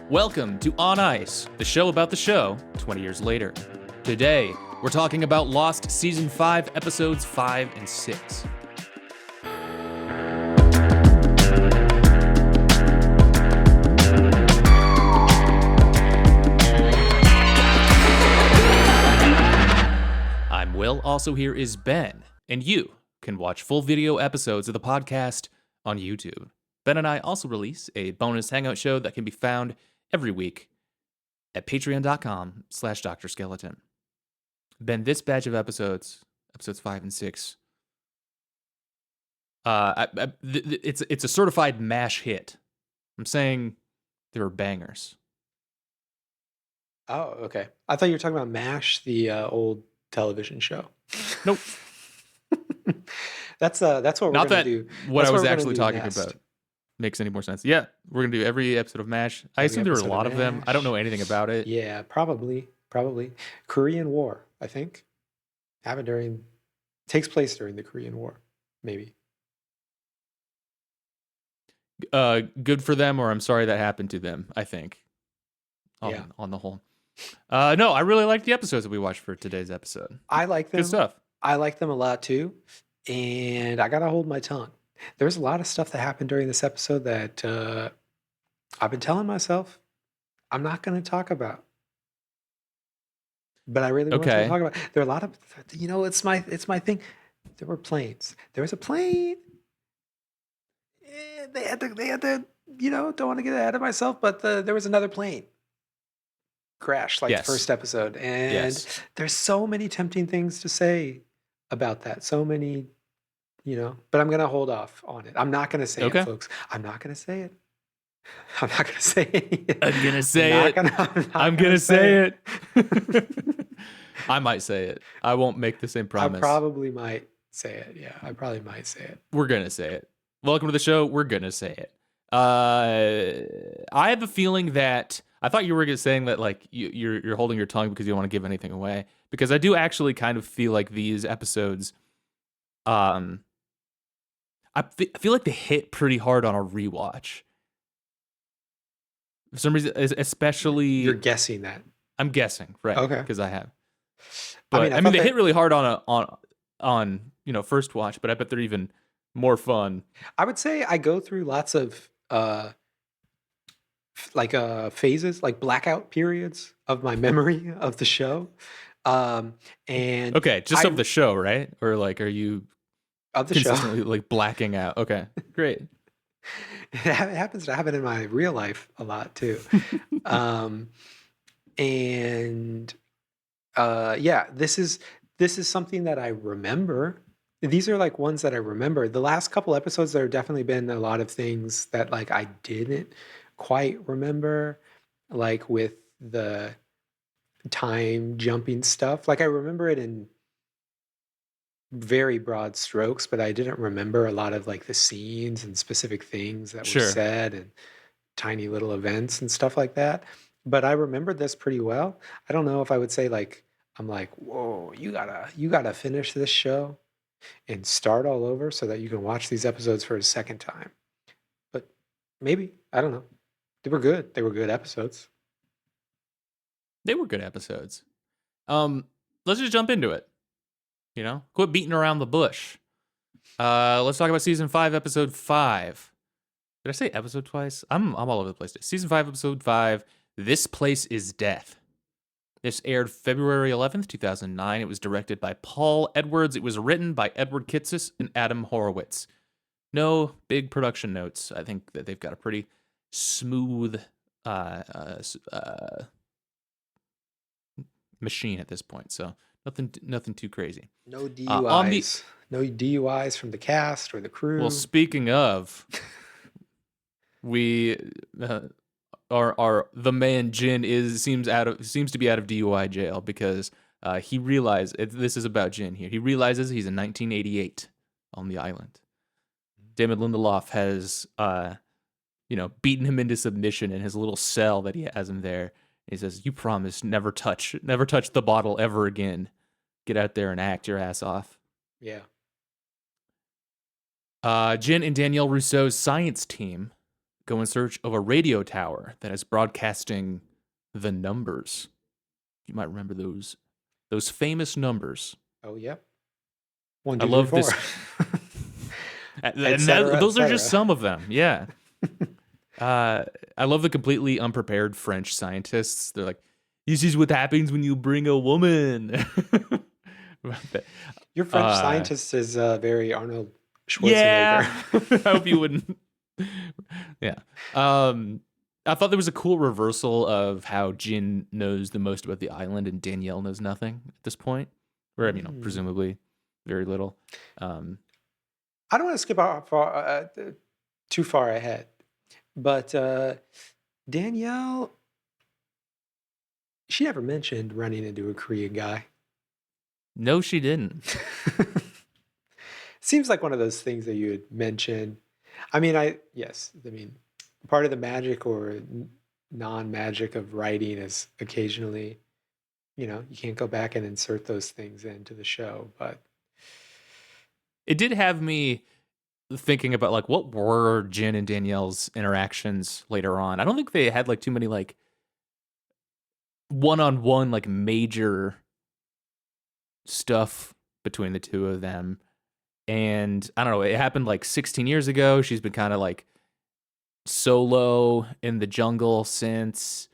Welcome to On Ice, the show about the show 20 years later. Today, we're talking about Lost Season 5, Episodes 5 and 6. I'm Will, also here is Ben, and you can watch full video episodes of the podcast on YouTube. Ben and I also release a bonus hangout show that can be found every week at patreon.com/Dr. Skeleton. Ben, this batch of episodes 5 and 6, it's a certified MASH hit. I'm saying they were bangers. Oh, okay. I thought you were talking about MASH, the old television show. Nope. That's what we're Not gonna that do. what That's I was we're gonna actually do talking next. about makes any more sense. Yeah, we're going to do every episode of MASH. I Every assume there were a episode lot of of them. I don't know MASH. anything about it. Yeah, probably. Korean War, I think. Takes place during the Korean War, maybe. Good for them, or I'm sorry that happened to them, I think. Yeah. On the whole. No, I really like the episodes that we watched for today's episode. I like them. Good stuff. I like them a lot too, and I gotta hold my tongue. There's a lot of stuff that happened during this episode that I've been telling myself I'm not going to talk about, but I really want to Okay. talk about. There are a lot of, it's my thing. There were planes. There was a plane. They had to, don't want to get ahead of myself, but there was another plane crash like Yes. the first episode, and Yes. there's so many tempting things to say about that. So many. But I'm going to hold off on it. I'm not going to say Okay. it, folks. I'm not going to say it. I'm not going to say it. I'm going to say it. I'm going gonna to say it. I might say it. I won't make the same promise. I probably might say it. Yeah, I probably might say it. We're going to say it. Welcome to the show. We're going to say it. I have a feeling that I thought you were saying that like you're holding your tongue because you don't want to give anything away, because I do actually kind of feel like these episodes I feel like they hit pretty hard on a rewatch. For some reason, especially You're guessing that. I'm guessing, right? Okay. Because I have. I But mean, I thought they that- hit really hard on first watch, but I bet they're even more fun. I would say I go through lots of phases, like blackout periods of my memory of the show. And Okay, just of the show, right? Or like, are you of the show. consistently like blacking out? Okay, great. It happens to happen in my real life a lot too. This is something that I remember. These are like ones that I remember. The last couple episodes, there have definitely been a lot of things that like I didn't quite remember, like with the time jumping stuff. Like I remember it in very broad strokes, but I didn't remember a lot of like the scenes and specific things that Sure. were said and tiny little events and stuff like that. But I remembered this pretty well. I don't know if I would say like I'm like, whoa, you gotta finish this show and start all over so that you can watch these episodes for a second time. But maybe, I don't know. They were good. They were good episodes. They were good episodes. Let's just jump into it. Quit beating around the bush. Let's talk about season 5, episode 5. Did I say episode twice? I'm all over the place. Season 5, episode 5. This Place is Death. This aired February 11th, 2009. It was directed by Paul Edwards. It was written by Edward Kitsis and Adam Horowitz. No big production notes. I think that they've got a pretty smooth machine at this point. So nothing too crazy. No DUIs. on the- No DUIs from the cast or the crew. Well, speaking of, we the man Jin seems to be out of DUI jail because he realized this is about Jin here. He realizes he's in 1988 on the island. Damon Lindelof has beaten him into submission in his little cell that he has him there. He says, "You promise never touch the bottle ever again. Get out there and act your ass off." Yeah. Jin and Danielle Rousseau's science team go in search of a radio tower that is broadcasting the numbers. You might remember those famous numbers. Oh, yep. One, I two, three, love four, this, and et cetera, et those are just cetera. some of them. Yeah. I love the completely unprepared French scientists. They're like, "This is what happens when you bring a woman." Your French uh, scientist is very Arnold yeah. Schwarzenegger. I hope you wouldn't. Yeah. I thought there was a cool reversal of how Jin knows the most about the island and Danielle knows nothing at this point, where Mm. presumably very little. Um, I don't want to skip out too far ahead, but Danielle, she never mentioned running into a Korean guy. no, she didn't. Seems like one of those things that you would mention. I mean, yes, I mean, part of the magic or non-magic of writing is occasionally, you can't go back and insert those things into the show, but It did have me thinking about like what were Jin and Danielle's interactions later on. I don't think they had like too many like one-on-one like major stuff between the two of them. And I don't know, it happened like 16 years ago. She's been kind of like solo in the jungle since.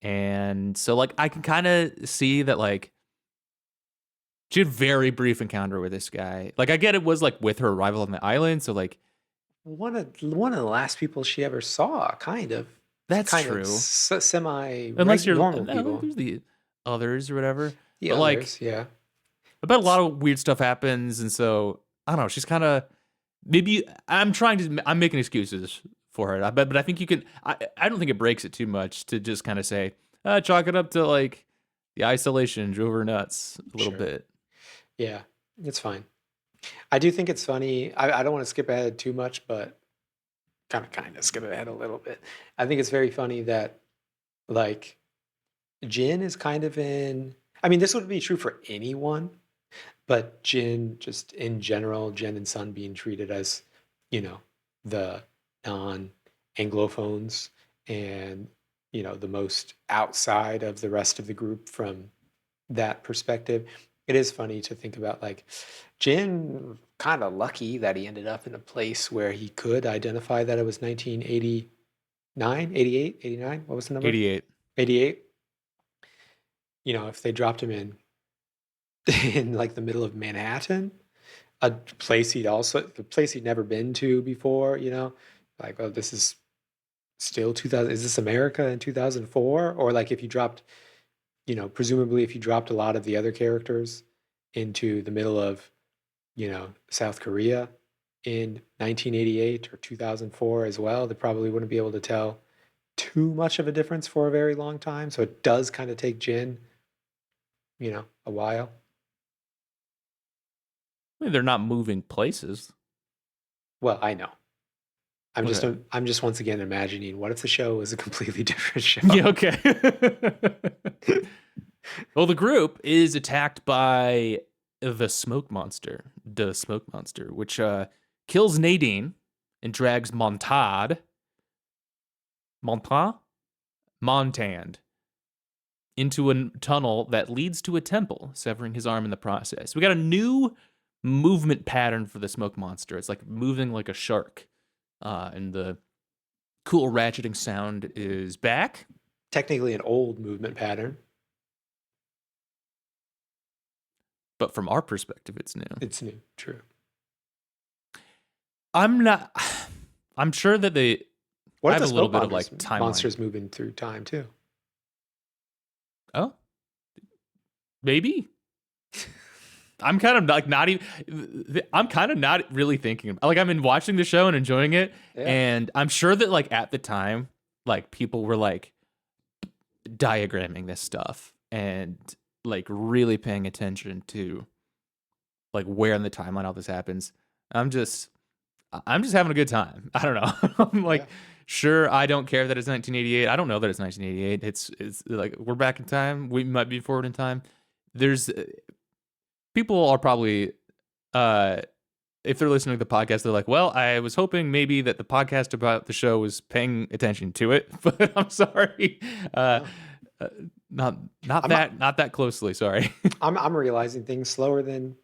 And so like I can kind of see that like she had a very brief encounter with this guy. Like I get it was like with her arrival on the island, so like one of the last people she ever saw, kind of that's true. semi Unless you're normal no, people. there's the others or whatever. The But like others, yeah. I bet a lot of weird stuff happens, and so I don't know. She's kind of maybe I'm making excuses for her. I bet, but I think you can. I don't think it breaks it too much to just kind of say chalk it up to like the isolation drove her nuts a little Sure. bit. Yeah, it's fine. I do think it's funny. I don't want to skip ahead too much, but kind of skip ahead a little bit. I think it's very funny that like Jin is kind of in. I mean, this would be true for anyone, but Jin, just in general, Jin and Sun being treated as, the non-Anglophones and, the most outside of the rest of the group from that perspective. It is funny to think about like Jin kind of lucky that he ended up in a place where he could identify that it was 1989, 88, 89. What was the number? 88. 88. If they dropped him in like the middle of Manhattan, a place the place he'd never been to before, like, oh, this is still 2000. Is this America in 2004? Or like if you dropped, presumably if you dropped a lot of the other characters into the middle of, South Korea in 1988 or 2004 as well, they probably wouldn't be able to tell too much of a difference for a very long time. So it does kind of take Jin, a while. I mean, they're not moving places. Well, I know. I'm just Okay. I'm just once again imagining what if the show was a completely different show. Yeah. Okay. Well, the group is attacked by the smoke monster, which kills Nadine and drags Montand into a tunnel that leads to a temple, severing his arm in the process. We got a new movement pattern for the smoke monster. It's like moving like a shark, and the cool ratcheting sound is back. Technically an old movement pattern. But from our perspective, it's new. It's new, true. I'm sure that they What I if have the a little smoke bit of like timeline. monsters moving through time too? Oh, maybe. I'm kind of like not even. I'm kind of not really thinking. Like I'm in watching the show and enjoying it, Yeah. and I'm sure that like at the time, like people were like diagramming this stuff and like really paying attention to like where in the timeline all this happens. I'm just having a good time. I don't know. I'm like, Yeah. sure, I don't care that it's 1988. I don't know that it's 1988. It's like we're back in time. We might be forward in time. There's people are probably if they're listening to the podcast, they're like, well, I was hoping maybe that the podcast about the show was paying attention to it, but I'm sorry. No. Uh, not I'm not that closely, sorry. I'm realizing things slower than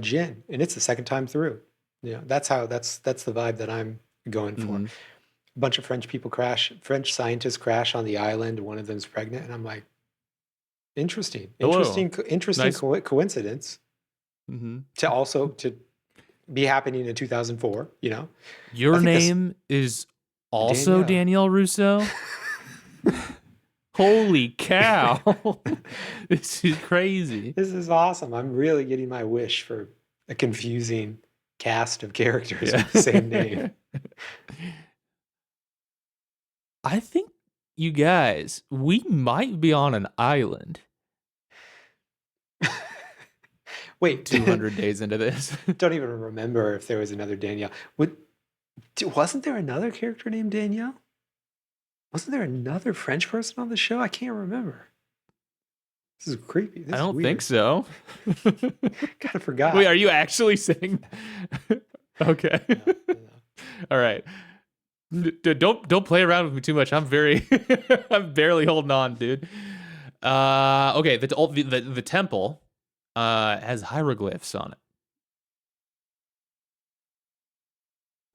Jin, and it's the second time through. That's the vibe that I'm going for. Mhm. A bunch of French scientists crash on the island. One of them's pregnant, and I'm like, interesting, Hello. interesting Nice. coincidence Mhm. to be happening in 2004. I Your think this name is also Danielle. Danielle Rousseau? Holy cow. This is crazy. This is awesome. I'm really getting my wish for a confusing cast of characters Yeah. with the same name. I think you guys, we might be on an island Wait, 200 days into this. don't even remember if there was another Danielle. Wasn't there another character named Danielle? Wasn't there another French person on the show? I can't remember. This is creepy. This I is don't weird. think so. Kind of forgot. Wait, are you actually saying? Okay. No, no. All right. Don't play around with me too much. I'm barely holding on, dude. Okay. The temple has hieroglyphs on it.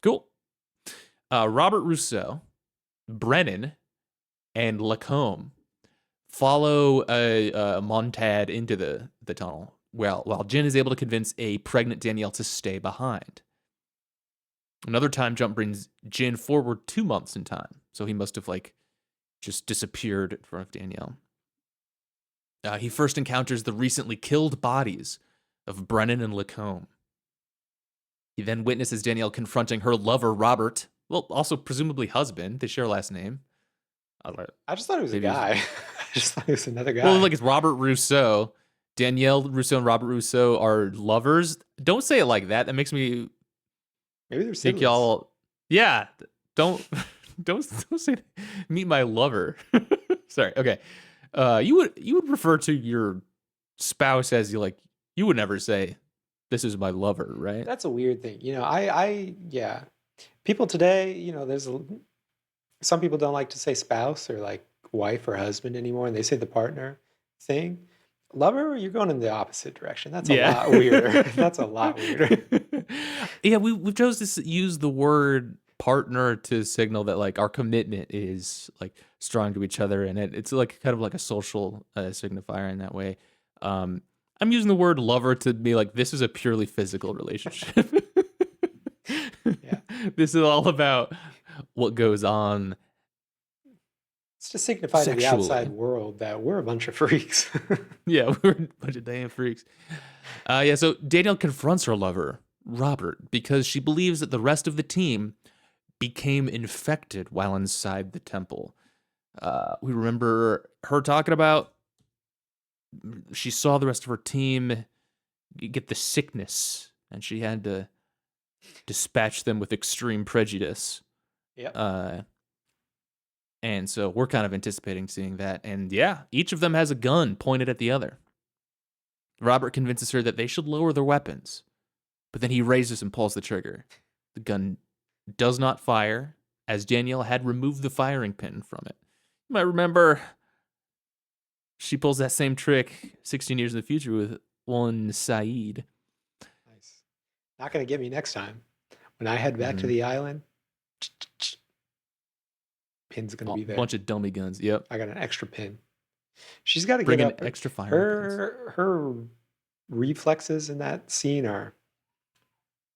Cool. Robert Rousseau, Brennan, and Lacombe follow Montad into the tunnel. While Jin is able to convince a pregnant Danielle to stay behind. Another time jump brings Jin forward 2 months in time, so he must have just disappeared in front of Danielle. He first encounters the recently killed bodies of Brennan and Lacombe. He then witnesses Danielle confronting her lover Robert, well, also presumably husband. They share a last name. I just thought it was a Maybe guy. I just thought it was another guy. Well, it's Robert Rousseau. Danielle Rousseau and Robert Rousseau are lovers. Don't say it like that. That makes me Maybe they're think siblings. y'all. Yeah, don't say meet my lover. Sorry. Okay. You would refer to your spouse as you would never say this is my lover, right? That's a weird thing. Yeah. People today, some people don't like to say spouse or like wife or husband anymore, and they say the partner thing. Lover, you're going in the opposite direction. That's a lot weirder. That's a lot weirder. Yeah, we chose to use the word partner to signal that our commitment is strong to each other, and it's kind of like a social signifier in that way. I'm using the word lover to be this is a purely physical relationship. Yeah. This is all about what goes on. It's to signify to the Sexually. outside world that we're a bunch of freaks. Yeah, we're a bunch of damn freaks. So Danielle confronts her lover, Robert, because she believes that the rest of the team became infected while inside the temple. We remember her talking about she saw the rest of her team get the sickness, and she had to dispatch them with extreme prejudice. Yep. And so we're kind of anticipating seeing that. And yeah, each of them has a gun pointed at the other. Robert convinces her that they should lower their weapons, but then he raises and pulls the trigger. The gun does not fire, as Danielle had removed the firing pin from it. You might remember she pulls that same trick 16 years in the future with one Saeed. Nice. Not going to get me next time. When I head back to the island, pin's going to be there. A bunch of dummy guns. Yep. I got an extra pin. She's got to Bring get an up. extra firing pins. Her reflexes in that scene are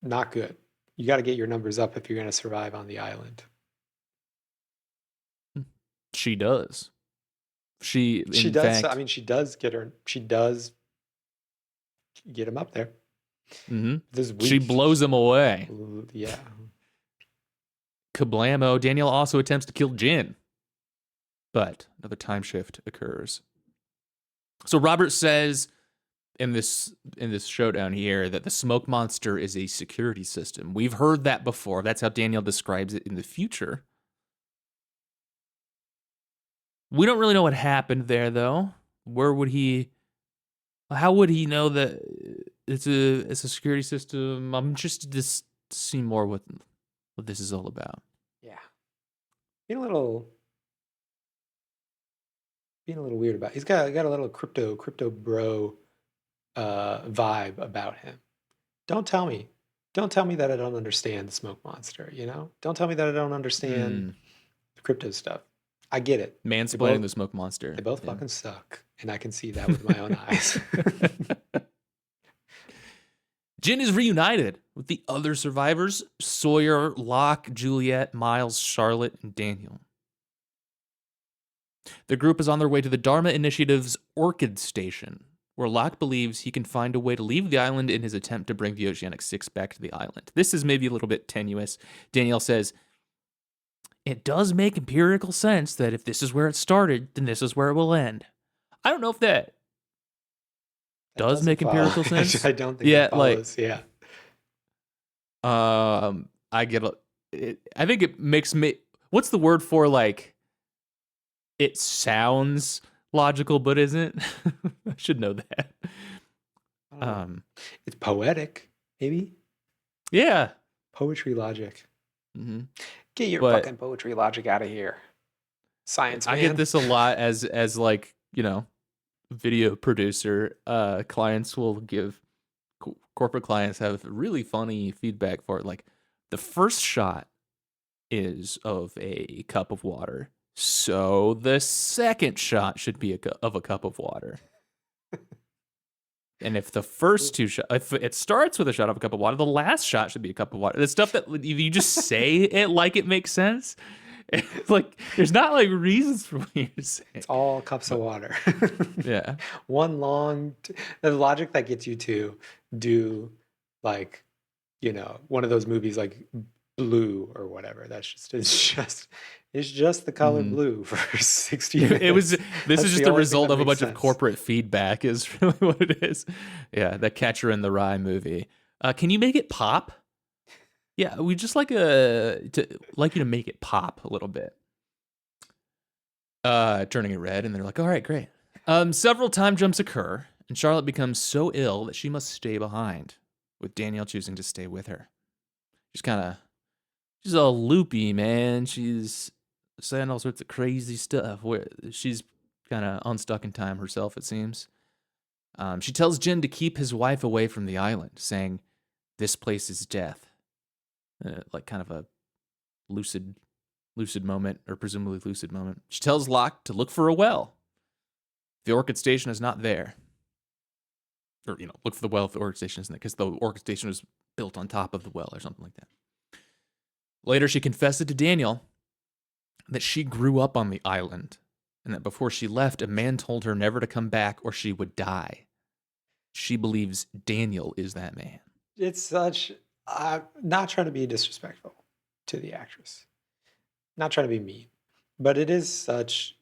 not good. You got to get your numbers up if you're going to survive on the island. She does. She does. Fact, I mean, she does get him up there. Mm-hmm. She blows him away. Yeah. Kablamo. Danielle also attempts to kill Jin, but another time shift occurs. So Robert says in this showdown here that the smoke monster is a security system. We've heard that before. That's how Danielle describes it in the future. We don't really know what happened there, though. How would he know that it's a security system. I'm interested to see more what this is all about. Yeah. Being a little weird about. He's got a little crypto bro vibe about him. Don't tell me that I don't understand the smoke monster, you know? Don't tell me that I don't understand the crypto stuff. I get it. Mansplaining the smoke monster. They both fucking suck, and I can see that with my own eyes. Jin is reunited with the other survivors: Sawyer, Locke, Juliet, Miles, Charlotte, and Daniel. The group is on their way to the Dharma Initiative's Orchid Station, where Locke believes he can find a way to leave the island in his attempt to bring the Oceanic Six back to the island. This is maybe a little bit tenuous. Daniel says, "It does make empirical sense that if this is where it started, then this is where it will end." I don't know if that does make empirical sense. I don't think it follows. Yeah. I get it. I think it makes me. What's the word for like? It sounds logical, but isn't. I should know that. It's poetic, maybe. Yeah. Poetry logic. Mm-hmm. Get your fucking poetry logic out of here, science man. I get this a lot as like, you know, video producer. Clients will give corporate clients have really funny feedback for it. Like the first shot is of a cup of water, so the second shot should be of a cup of water. And if the first two shots, if it starts with a shot of a cup of water, the last shot should be a cup of water. The stuff that you just say it like it makes sense. Like there's not like reasons for what you're saying. It's all cups of water. Yeah. One long the logic that gets you to do like, you know, one of those movies like Blue or whatever. That's just it's just the color blue for 60 minutes. This is just the result of a bunch of corporate feedback is really what it is. Yeah, the Catcher in the Rye movie. Can you make it pop? Yeah, we just like you to make it pop a little bit. Turning it red, and they're like, all right, great. Several time jumps occur, and Charlotte becomes so ill that she must stay behind, with Danielle choosing to stay with her. She's all loopy, man. She's saying all sorts of crazy stuff. Where she's kind of unstuck in time herself, it seems. She tells Jin to keep his wife away from the island, saying, "This place is death." Like kind of a lucid moment, or presumably lucid moment. She tells Locke to look for a well. The Orchid Station is not there. Or, you know, look for the well if the Orchid Station isn't there, because the Orchid Station was built on top of the well or something like that. Later, she confessed to Daniel that she grew up on the island, and that before she left, a man told her never to come back or she would die. She believes Daniel is that man. It's such... I'm not trying to be disrespectful to the actress. Not trying to be mean. But it is such...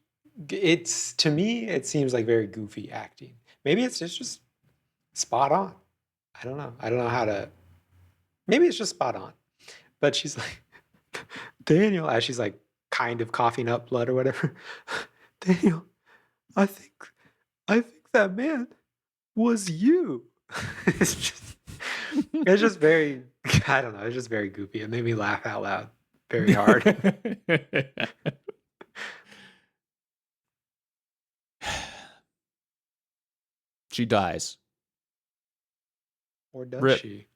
It's, to me, it seems like very goofy acting. Maybe it's just spot on. I don't know. I don't know how to... Maybe it's just spot on. But she's like... Daniel, as she's like kind of coughing up blood or whatever. Daniel, I think that man was you. It's just very, I don't know. It's just very goofy. It made me laugh out loud very hard. She dies. Or does she?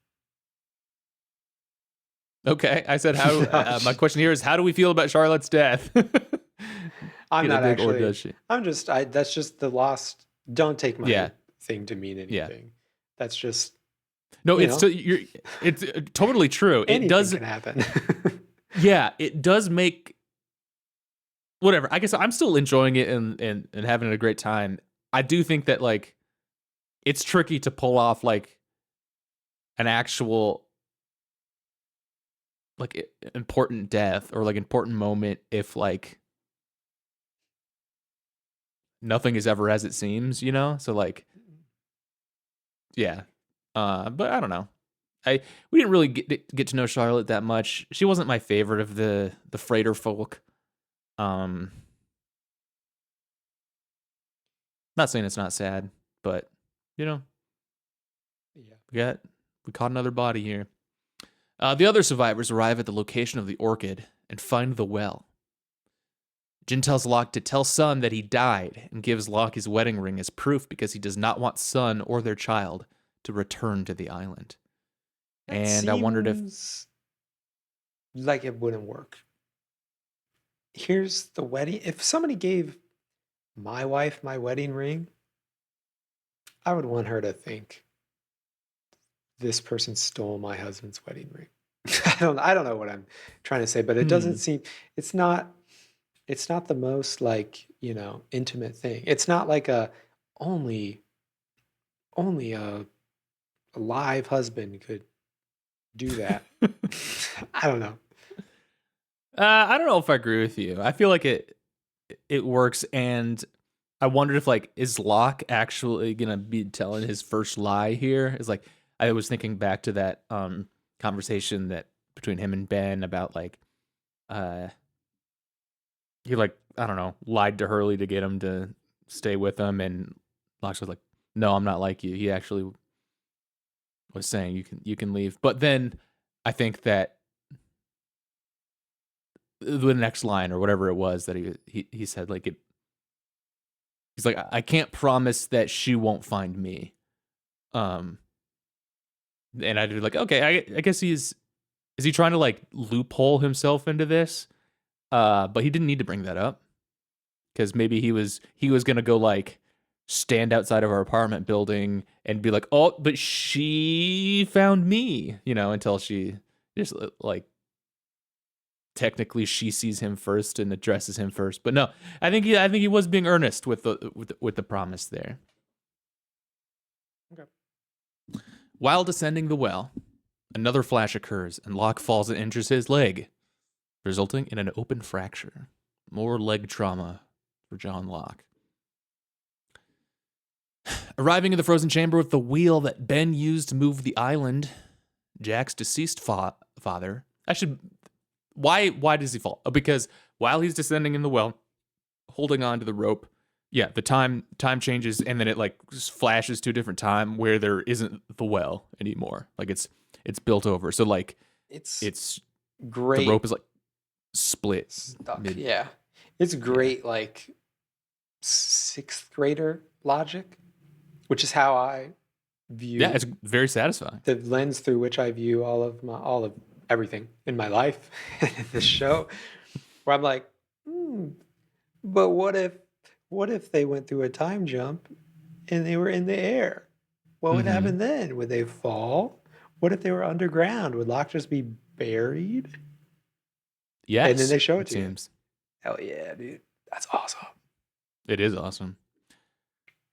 Okay, I said how. My question here is, how do we feel about Charlotte's death? I'm not actually. Or does she? I'm just. That's just the lost. Don't take my thing to mean anything. Yeah. That's just. No, it's totally true. Anything can happen. Yeah, it does make. Whatever. I guess I'm still enjoying it and having a great time. I do think that like, it's tricky to pull off like an actual. Like important death or like important moment if like nothing is ever as it seems, you know? So like, yeah. But I don't know. We didn't really get to know Charlotte that much. She wasn't my favorite of the freighter folk. Not saying it's not sad, but you know. Yeah. We caught another body here. The other survivors arrive at the location of the orchid and find the well. Jin tells Locke to tell Sun that he died and gives Locke his wedding ring as proof because he does not want Sun or their child to return to the island. And I wondered if... like it wouldn't work. Here's the wedding. If somebody gave my wife my wedding ring, I would want her to think this person stole my husband's wedding ring. I don't know what I'm trying to say, but it doesn't seem it's not the most like, intimate thing. It's not like only a live husband could do that. I don't know. I don't know if I agree with you. I feel like it works, and I wondered if like is Locke actually gonna be telling his first lie here? Is like I was thinking back to that conversation that between him and Ben about like he like I don't know lied to Hurley to get him to stay with him, and Locke was like, "No, I'm not like you." He actually was saying you can leave, but then I think that the next line or whatever it was that he said like he's like I can't promise that she won't find me, and I'd be like okay I guess is he trying to like loophole himself into this, but he didn't need to bring that up because maybe he was gonna go like stand outside of our apartment building and be like, oh, but she found me, until she just like technically she sees him first and addresses him first. But no, I think he was being earnest with the promise there. Okay. While descending the well, another flash occurs and Locke falls and injures his leg, resulting in an open fracture. More leg trauma for John Locke. Arriving in the frozen chamber with the wheel that Ben used to move the island, Jack's deceased father. Why does he fall? Because while he's descending in the well, holding on to the rope, the time changes, and then it like flashes to a different time where there isn't the well anymore. Like it's built over. So like it's great. The rope is like split. Stuck. Yeah. It's great like sixth grader logic, which is how I view. Yeah, it's very satisfying. The lens through which I view all of everything in my life in this show, where I'm like, but what if they went through a time jump and they were in the air? What would happen then? Would they fall? What if they were underground? Would Locke just be buried? Yes. And then they show it to you. Hell yeah, dude. That's awesome. It is awesome.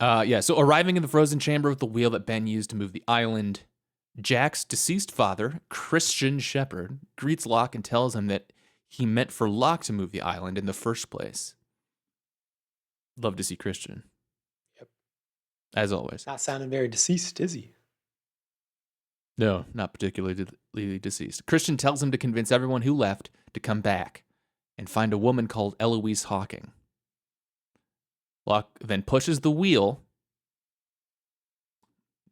So arriving in the frozen chamber with the wheel that Ben used to move the island, Jack's deceased father, Christian Shepherd, greets Locke and tells him that he meant for Locke to move the island in the first place. Love to see Christian. Yep. As always. Not sounding very deceased, is he? No, not particularly deceased. Christian tells him to convince everyone who left to come back and find a woman called Eloise Hawking. Locke then pushes the wheel.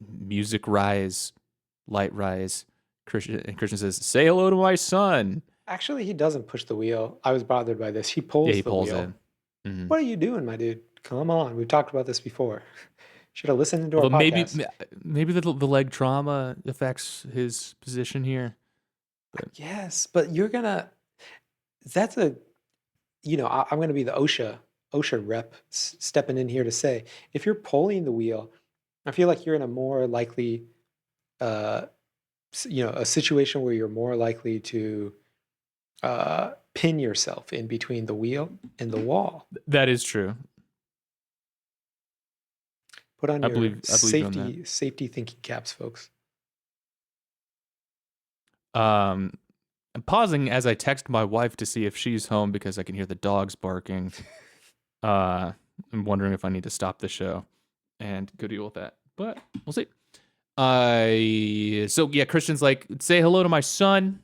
Music rise, light rise. Christian says, "Say hello to my son." Actually, he doesn't push the wheel. I was bothered by this. He pulls the wheel. It. Mm-hmm. What are you doing, my dude? Come on. We've talked about this before. Should have listened to our podcast. Maybe the leg trauma affects his position here. Yes, but you're gonna. That's I'm gonna be the OSHA rep stepping in here to say, if you're pulling the wheel, I feel like you're in a more likely, a situation where you're more likely to pin yourself in between the wheel and the wall. That is true. Put on your safety thinking caps, folks. I'm pausing as I text my wife to see if she's home because I can hear the dogs barking. I'm wondering if I need to stop the show and go deal with that, but we'll see. Christian's like, "Say hello to my son."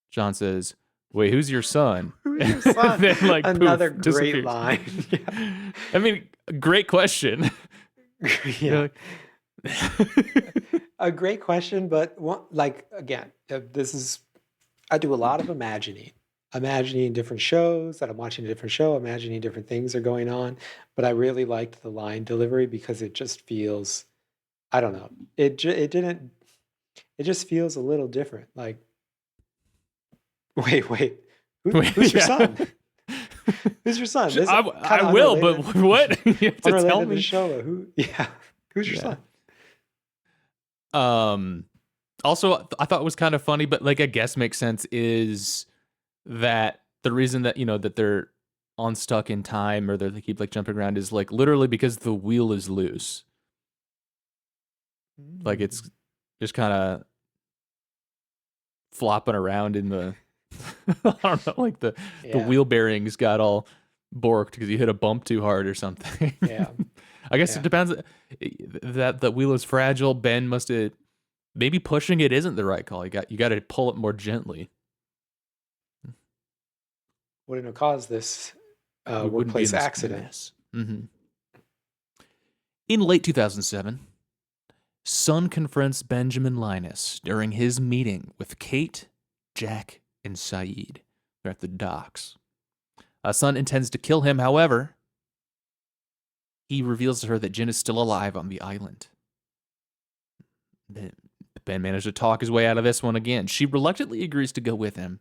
John says, "Wait, who's your son?" Who's your son? Then, like, another poof, great line. Yeah. I mean, great question. Yeah. A great question, but like again, I do a lot of imagining different shows that I'm watching a different show, imagining different things are going on. But I really liked the line delivery because it just feels, I don't know, it didn't, it just feels a little different. Like, wait, who's your Yeah. son? Who's your son? This I kind of will, but unrelated, what? You have to tell unrelated to the me. show. But yeah, who's your Yeah. son? Um. Also, I thought it was kind of funny, but like I guess makes sense is that the reason that that they're unstuck in time or they keep like jumping around is like literally because the wheel is loose. Like Mm. it's just kind of flopping around in the I don't know, like the Yeah, wheel bearings got all borked because you hit a bump too hard or something. yeah, I guess it yeah. depends. That the wheel is fragile. Ben must have maybe pushing it isn't the right call. You got to pull it more gently. Wouldn't have caused this We wouldn't be in workplace this accident. mess. In late 2007, Sun confronts Benjamin Linus during his meeting with Kate, Jack, and Saeed. They're at the docks. Sun intends to kill him, however, he reveals to her that Jin is still alive on the island. Ben managed to talk his way out of this one again. She reluctantly agrees to go with him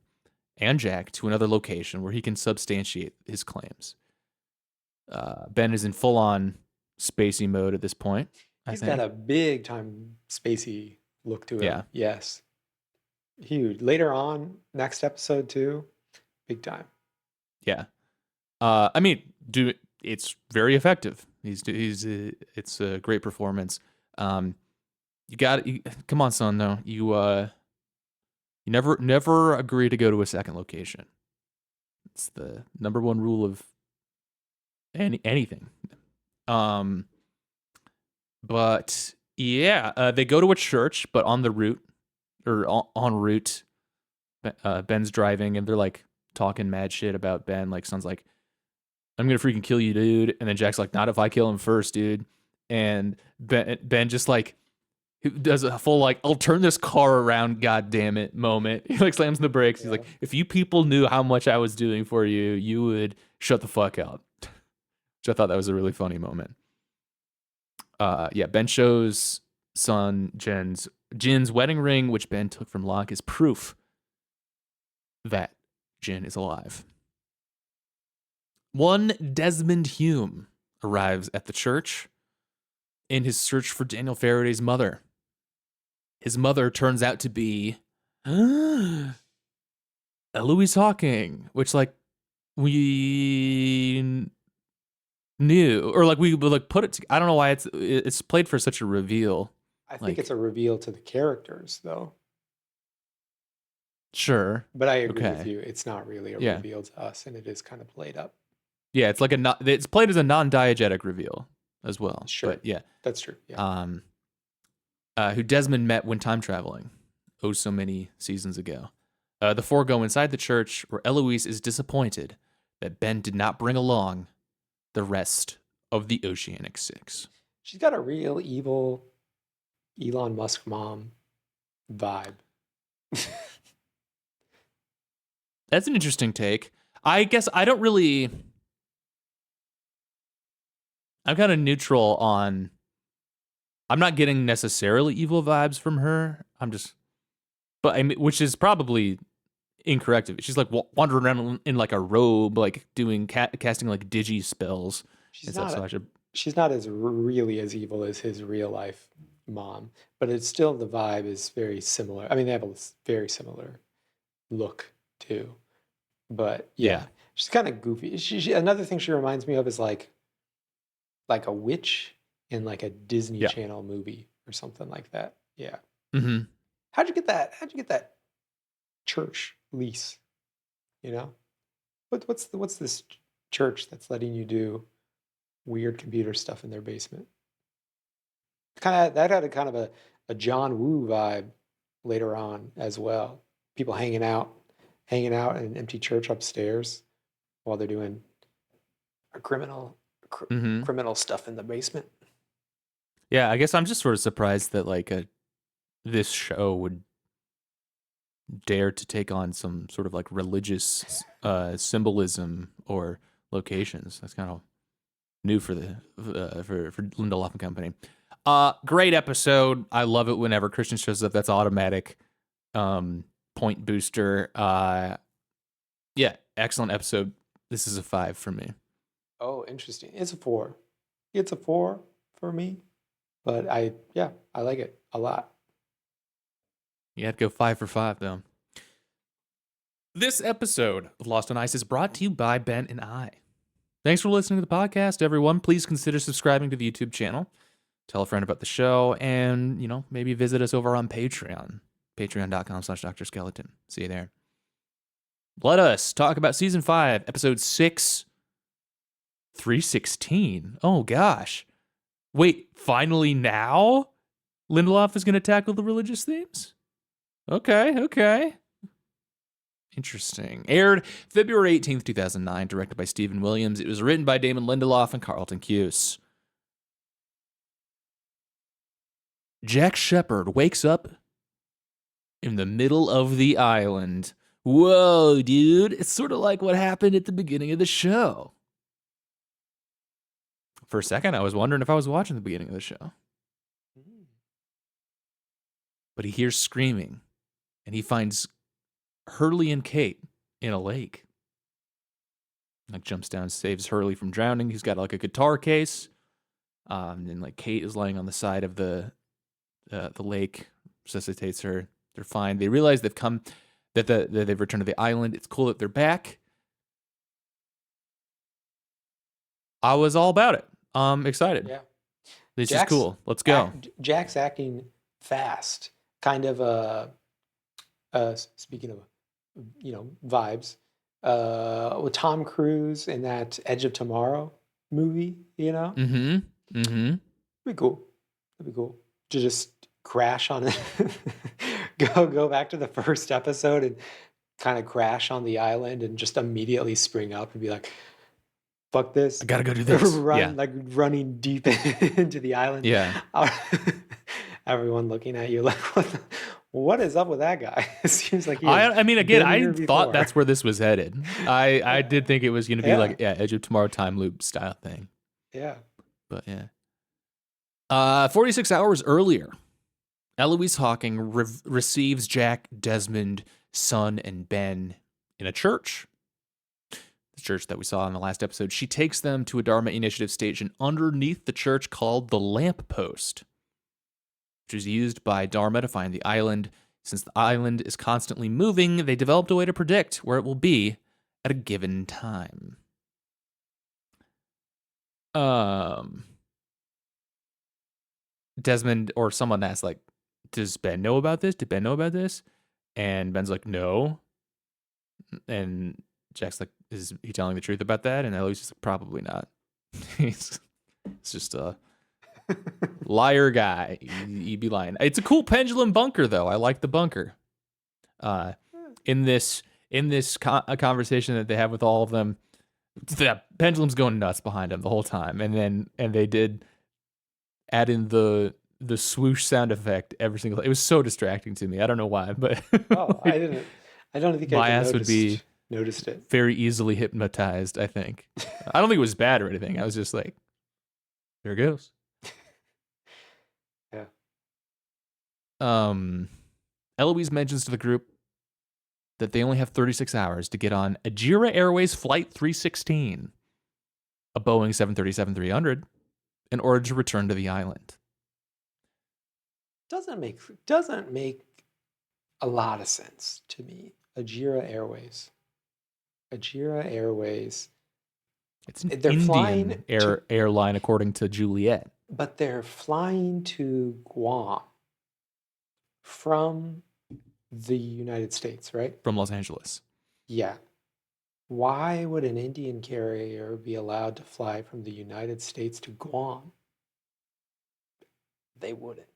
and Jack to another location where he can substantiate his claims. Ben is in full on spacey mode at this point, I He's got think. a big time spacey look to Yeah. him. Yes. Huge. Later on, next episode too, big time. Yeah. I mean, it's very effective. It's a great performance. You got come on, son. Though you never agree to go to a second location. It's the number one rule of anything. Um, but yeah, they go to a church, but on the route or en route, Ben's driving, and they're like talking mad shit about Ben. Like, son's like, "I'm gonna freaking kill you, dude," and then Jack's like, "Not if I kill him first, dude." And Ben just like he does a full like I'll turn this car around, god damn it moment. He like slams the brakes. He's Yeah. like, if you people knew how much I was doing for you, you would shut the fuck up. Which I thought that was a really funny moment. Yeah, Ben shows son Jin's wedding ring, which Ben took from Locke, is proof that Jin is alive. One Desmond Hume arrives at the church in his search for Daniel Faraday's mother. His mother turns out to be Eloise Hawking, which like we knew or like we like put it. I don't know why it's played for such a reveal. I think it's Like a reveal to the characters though. sure, But I agree with okay, you. It's not really a yeah, reveal to us, and it is kind of played up. yeah. It's like it's played as a non-diegetic reveal as well. Sure. But yeah, That's true. Yeah. Who Desmond met when time traveling, oh so many seasons ago. The four go inside the church where Eloise is disappointed that Ben did not bring along the rest of the Oceanic Six. She's got a real evil Elon Musk mom vibe. That's an interesting take. I guess I don't really. I'm kind of neutral on. I'm not getting necessarily evil vibes from her. But I mean, which is probably incorrect. She's like wandering around in like a robe, like doing casting like digi spells She's and stuff. not So I should. she's not as really as evil as his real life mom, but it's still the vibe is very similar. I mean, they have a very similar look too. But Yeah. yeah, she's kind of goofy. Another thing she reminds me of is like a witch in like a Disney Yeah. Channel movie or something like that. Yeah. Mm-hmm. How'd you get that? How'd you get that church lease? You know, what's this church that's letting you do weird computer stuff in their basement? Kind of that had a kind of a John Woo vibe later on as well. People hanging out in an empty church upstairs while they're doing a Mm-hmm. criminal stuff in the basement. Yeah, I guess I'm just sort of surprised that like this show would dare to take on some sort of like religious symbolism or locations. That's kind of new for the for Lindelof and Company. Great episode. I love it whenever Christian shows up. That's automatic. Point booster. Yeah, excellent episode. This is a 5 for me. Oh, interesting. It's a 4. It's a 4 for me, but I like it a lot. You had to go 5 for 5 though. This episode of Lost on Ice is brought to you by Ben and I. Thanks for listening to the podcast, everyone. Please consider subscribing to the YouTube channel. Tell a friend about the show, and, maybe visit us over on Patreon. Patreon.com/Dr. Skeleton. See you there. Let us talk about Season 5, Episode 6, 316. Oh, gosh. Wait, finally now? Lindelof is going to tackle the religious themes? Okay. Interesting. Aired February 18th, 2009, directed by Stephen Williams. It was written by Damon Lindelof and Carlton Cuse. Jack Shephard wakes up in the middle of the island. Whoa, dude. It's sort of like what happened at the beginning of the show. For a second, I was wondering if I was watching the beginning of the show. But he hears screaming, and he finds Hurley and Kate in a lake. Like jumps down, saves Hurley from drowning. He's got like a guitar case. And like Kate is laying on the side of the lake, resuscitates her. They're fine. They realize they've come, that they've returned to the island. It's cool that they're back. I was all about it. I'm excited. Yeah. This is cool. Let's go. Jack's acting fast. Kind of speaking of vibes, with Tom Cruise in that Edge of Tomorrow movie, That'd be cool. To just crash on it. go back to the first episode and kind of crash on the island and just immediately spring up and be like, fuck this. I gotta go do this. Running deep into the island. Yeah. Everyone looking at you like, what is up with that guy? It seems like I thought that's where this was headed. I did think it was going to be like, Edge of Tomorrow time loop style thing. Yeah. But yeah. 46 hours earlier, Eloise Hawking receives Jack, Desmond, Son, and Ben in a church. The church that we saw in the last episode. She takes them to a Dharma Initiative station underneath the church called the Lamp Post, which is used by Dharma to find the island. Since the island is constantly moving, they developed a way to predict where it will be at a given time. Desmond or someone asked, like, does Ben know about this? Did Ben know about this? And Ben's like, no. And Jack's like, is he telling the truth about that? And Eloise is like, probably not. It's just a liar guy. He'd be lying. It's a cool pendulum bunker, though. I like the bunker. In this conversation that they have with all of them, the pendulum's going nuts behind them the whole time, and they did add in the swoosh sound effect every single. It was so distracting to me. I don't know why, but I don't think my ass would be noticed it. Very easily hypnotized. I think. I don't think it was bad or anything. I was just like, there it goes. Yeah. Eloise mentions to the group that they only have 36 hours to get on Ajira Airways Flight 316, a Boeing 737-300, in order to return to the island. Doesn't make a lot of sense to me. Ajira Airways. It's an They're Indian flying airline, according to Juliet. But they're flying to Guam from the United States, right? From Los Angeles. Yeah. Why would an Indian carrier be allowed to fly from the United States to Guam? They wouldn't.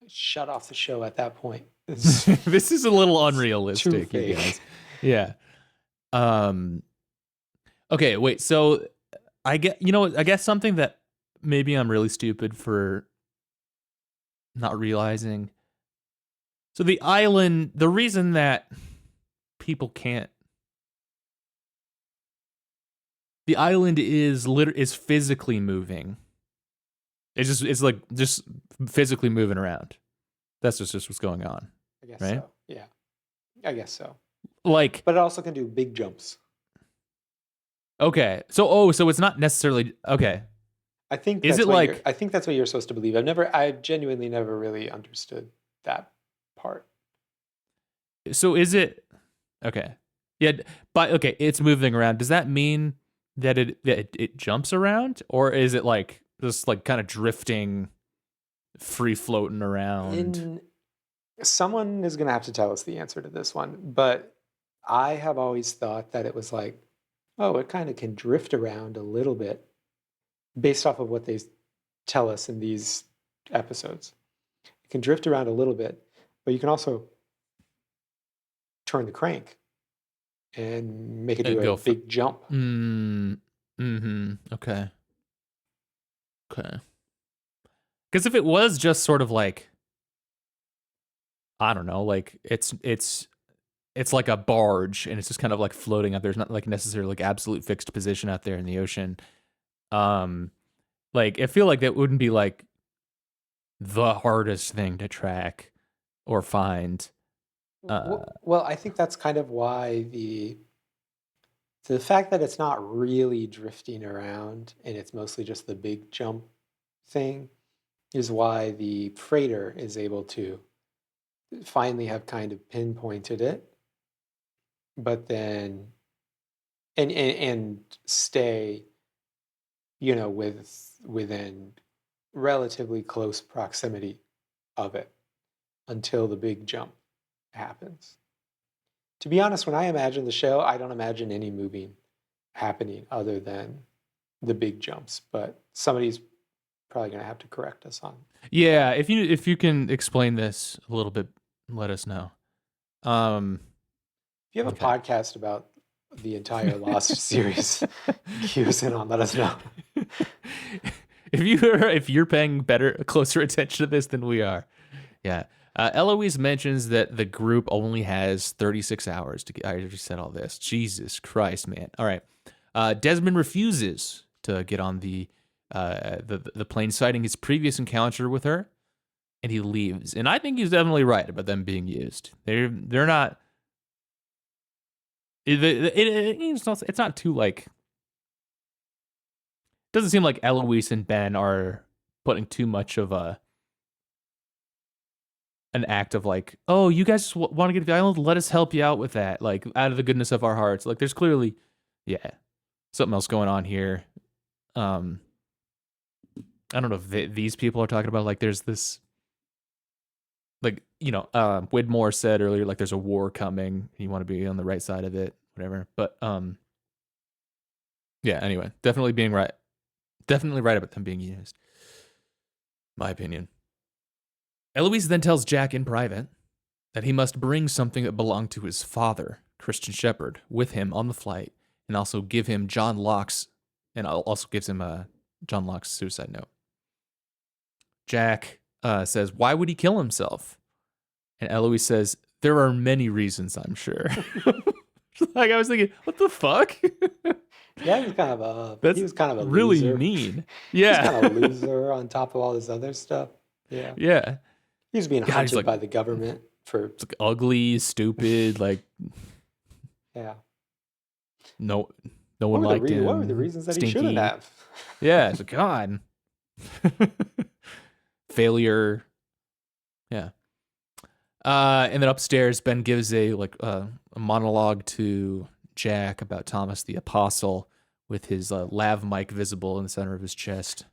Shut off the show at that point. This is a little unrealistic, Too you fake. guys. Yeah. Okay, wait. So I guess something that maybe I'm really stupid for not realizing. So the island, the reason that people can't, the island is physically moving. It's like just physically moving around. That's just what's going on, I guess right? so. Yeah, I guess so. Like, But it also can do big jumps. okay, so it's not necessarily okay. I think Is that's it what you're. like I think that's what you're supposed to believe. I genuinely never really understood that part. so? Is it okay? Yeah, but okay, it's moving around. Does that mean that it jumps around, or is it like just like kind of drifting, free floating around? In Someone is going to have to tell us the answer to this one, but I have always thought that it was like, oh, it kind of can drift around a little bit based off of what they tell us in these episodes. It can drift around a little bit, but you can also turn the crank and make it do a Go for big jump. okay. Okay. Because if it was just sort of like, I don't know, like it's like a barge and it's just kind of like floating up. There's not like necessarily like absolute fixed position out there in the ocean. Um, like I feel like that wouldn't be like the hardest thing to track or find. Well, I think that's kind of why the fact that it's not really drifting around and it's mostly just the big jump thing is why the freighter is able to finally have kind of pinpointed it, but then and stay, within relatively close proximity of it until the big jump happens. To be honest, when I imagine the show, I don't imagine any moving happening other than the big jumps, but somebody's probably going to have to correct us on. Yeah, if you can explain this a little bit, let us know. If you have a Okay. podcast about the entire Lost series, cue us in on, let us know. If you're paying closer attention to this than we are, yeah. Eloise mentions that the group only has 36 hours to get. I already said all this. Jesus Christ, man. All right. Desmond refuses to get on the plane, citing his previous encounter with her, and he leaves. And I think he's definitely right about them being used. They're not. It's not too like. Doesn't seem like Eloise and Ben are putting too much of an act of like, oh, you guys just want to get to the island? Let us help you out with that. Like, out of the goodness of our hearts. Like, there's clearly, yeah, something else going on here. I don't know if these people are talking about, like, there's this, like, Widmore said earlier, like, there's a war coming. You want to be on the right side of it, whatever. But, yeah, anyway, definitely right about them being used. My opinion. Eloise then tells Jack in private that he must bring something that belonged to his father, Christian Shepherd, with him on the flight, and also give him John Locke's suicide note. Jack says, "Why would he kill himself?" And Eloise says, "There are many reasons, I'm sure." Like, I was thinking, what the fuck? Yeah, he was kind of a really loser. mean. He's Yeah. kind of a loser on top of all this other stuff. Yeah. Yeah. He was being God, he's hunted like- by the government for It's like ugly, stupid, like yeah. no one liked him. What were the reasons that he Stinky. shouldn't have? Yeah, it's like, God. Failure. Yeah. And then upstairs, Ben gives a monologue to Jack about Thomas the Apostle with his lav mic visible in the center of his chest.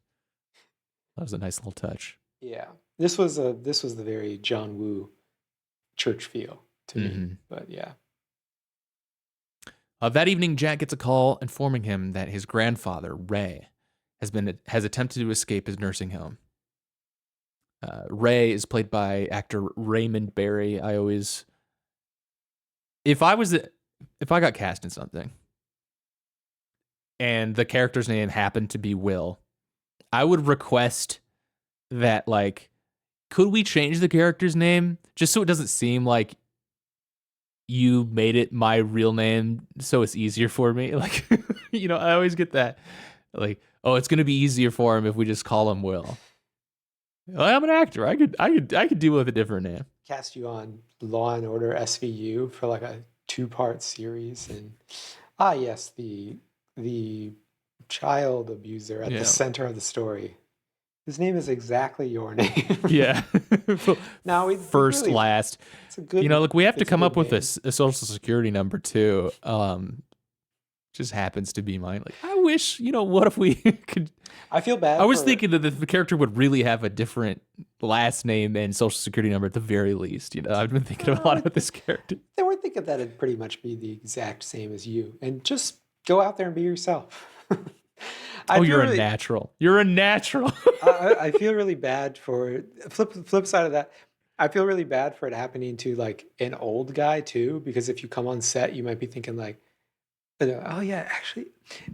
That was a nice little touch. Yeah. This was the very John Woo church feel to me. But yeah. That evening, Jack gets a call informing him that his grandfather, Ray, has attempted to escape his nursing home. Ray is played by actor Raymond Barry. If I got cast in something and the character's name happened to be Will, I would request that, like, could we change the character's name just so it doesn't seem like you made it my real name so it's easier for me? Like, I always get that. Like, oh, it's gonna be easier for him if we just call him Will. Well, I'm an actor. I could deal with a different name. Cast you on Law and Order SVU for like a 2-part series, and yes, the child abuser at Yeah. the center of the story. His name is exactly your name. Yeah. Now we First, really, last. it's a good. Look, we have to it's a come good up with name. a social security number too. Just happens to be mine. Like, I wish, what if we could? I feel bad. I was for- thinking that the character would really have a different last name and social security number at the very least. I've been thinking a lot about this character. They were thinking that it'd pretty much be the exact same as you, and just go out there and be yourself. Oh, you're a natural. You're a natural. I feel really bad for flip side of that. I feel really bad for it happening to like an old guy too, because if you come on set, you might be thinking like, oh yeah, actually,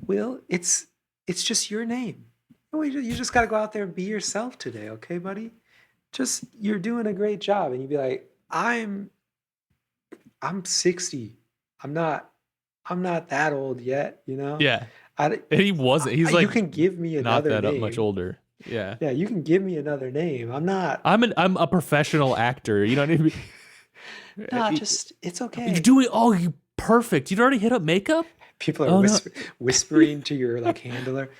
Will, it's just your name. You just got to go out there and be yourself today, okay, buddy? Just you're doing a great job, and you'd be like, I'm 60. I'm not that old yet, Yeah. I, And he wasn't. He's like you can give me not another that name. much older. Yeah. Yeah, you can give me another name. I'm not. I'm a professional actor. You know what I mean? No, just it's okay. You're doing you perfect. You'd already hit up makeup? People are whispering to your like handler.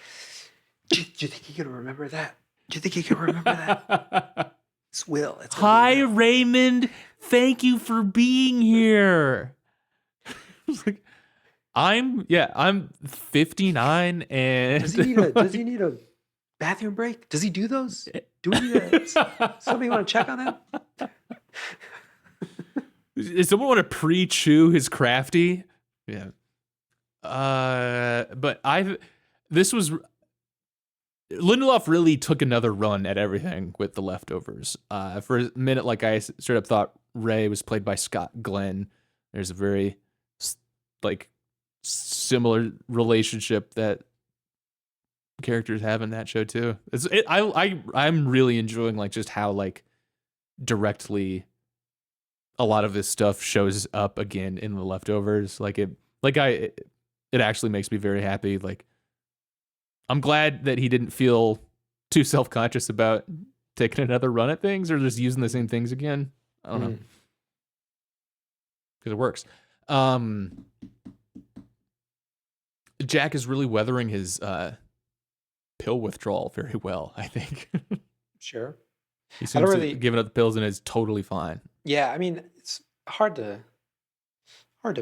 Do you think he can remember that? Do you think he can remember that? It's Will. It's Hi, Will. Raymond. Thank you for being here. It's like, I'm 59 and Does he need a bathroom break? Does he do those? Do we need somebody want to check on that? Does someone want to pre-chew his crafty? Yeah. But Lindelof really took another run at everything with The Leftovers. For a minute, like, I straight up thought Ray was played by Scott Glenn. There's a very like similar relationship that characters have in that show too. I'm really enjoying like just how like directly a lot of this stuff shows up again in The Leftovers. It actually makes me very happy. Like, I'm glad that he didn't feel too self-conscious about taking another run at things or just using the same things again. I don't know. Because it works. Jack is really weathering his pill withdrawal very well, I think. Sure. He seems to have given up the pills and is totally fine. Yeah, I mean, it's hard to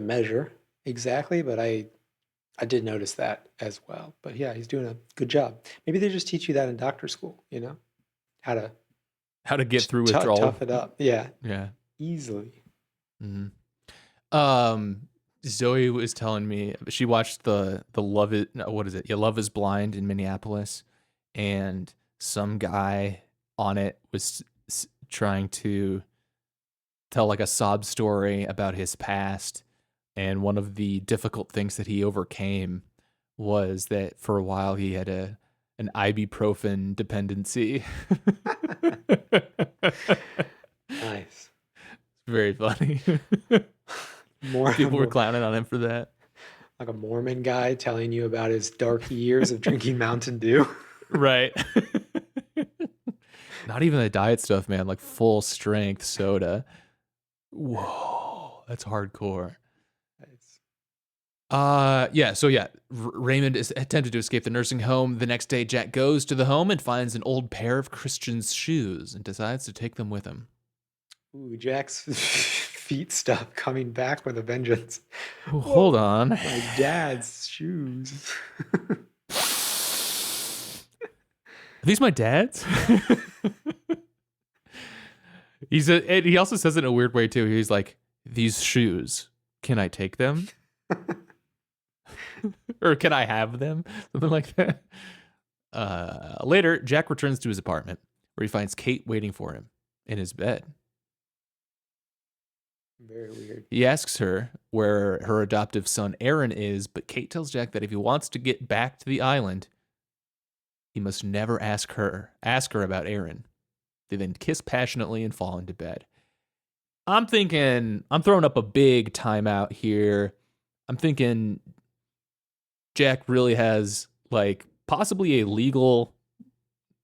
measure exactly, but I did notice that as well. But yeah, he's doing a good job. Maybe they just teach you that in doctor school, how to get through withdrawal. Tough it up. Yeah. Yeah. Easily. Mm-hmm. Zoe was telling me she watched the Love Is Blind in Minneapolis, and some guy on it was trying to tell like a sob story about his past, and one of the difficult things that he overcame was that for a while he had an ibuprofen dependency. Nice. Very funny. More people were clowning on him for that. Like a Mormon guy telling you about his dark years of drinking Mountain Dew. Right. Not even the diet stuff, man. Like full strength soda. Whoa, that's hardcore. Nice. Raymond is attempted to escape the nursing home. The next day, Jack goes to the home and finds an old pair of Christian's shoes and decides to take them with him. Ooh, Jack's feet stop coming back with a vengeance. Oh, hold on. My dad's shoes. Are these my dad's? He also says it in a weird way too. He's like, "These shoes, can I take them? Or can I have them?" Something like that. Later, Jack returns to his apartment where he finds Kate waiting for him in his bed. Very weird. He asks her where her adoptive son Aaron is, but Kate tells Jack that if he wants to get back to the island, he must never ask her about Aaron. They then kiss passionately and fall into bed. I'm throwing up a big timeout here. I'm thinking Jack really has like possibly a legal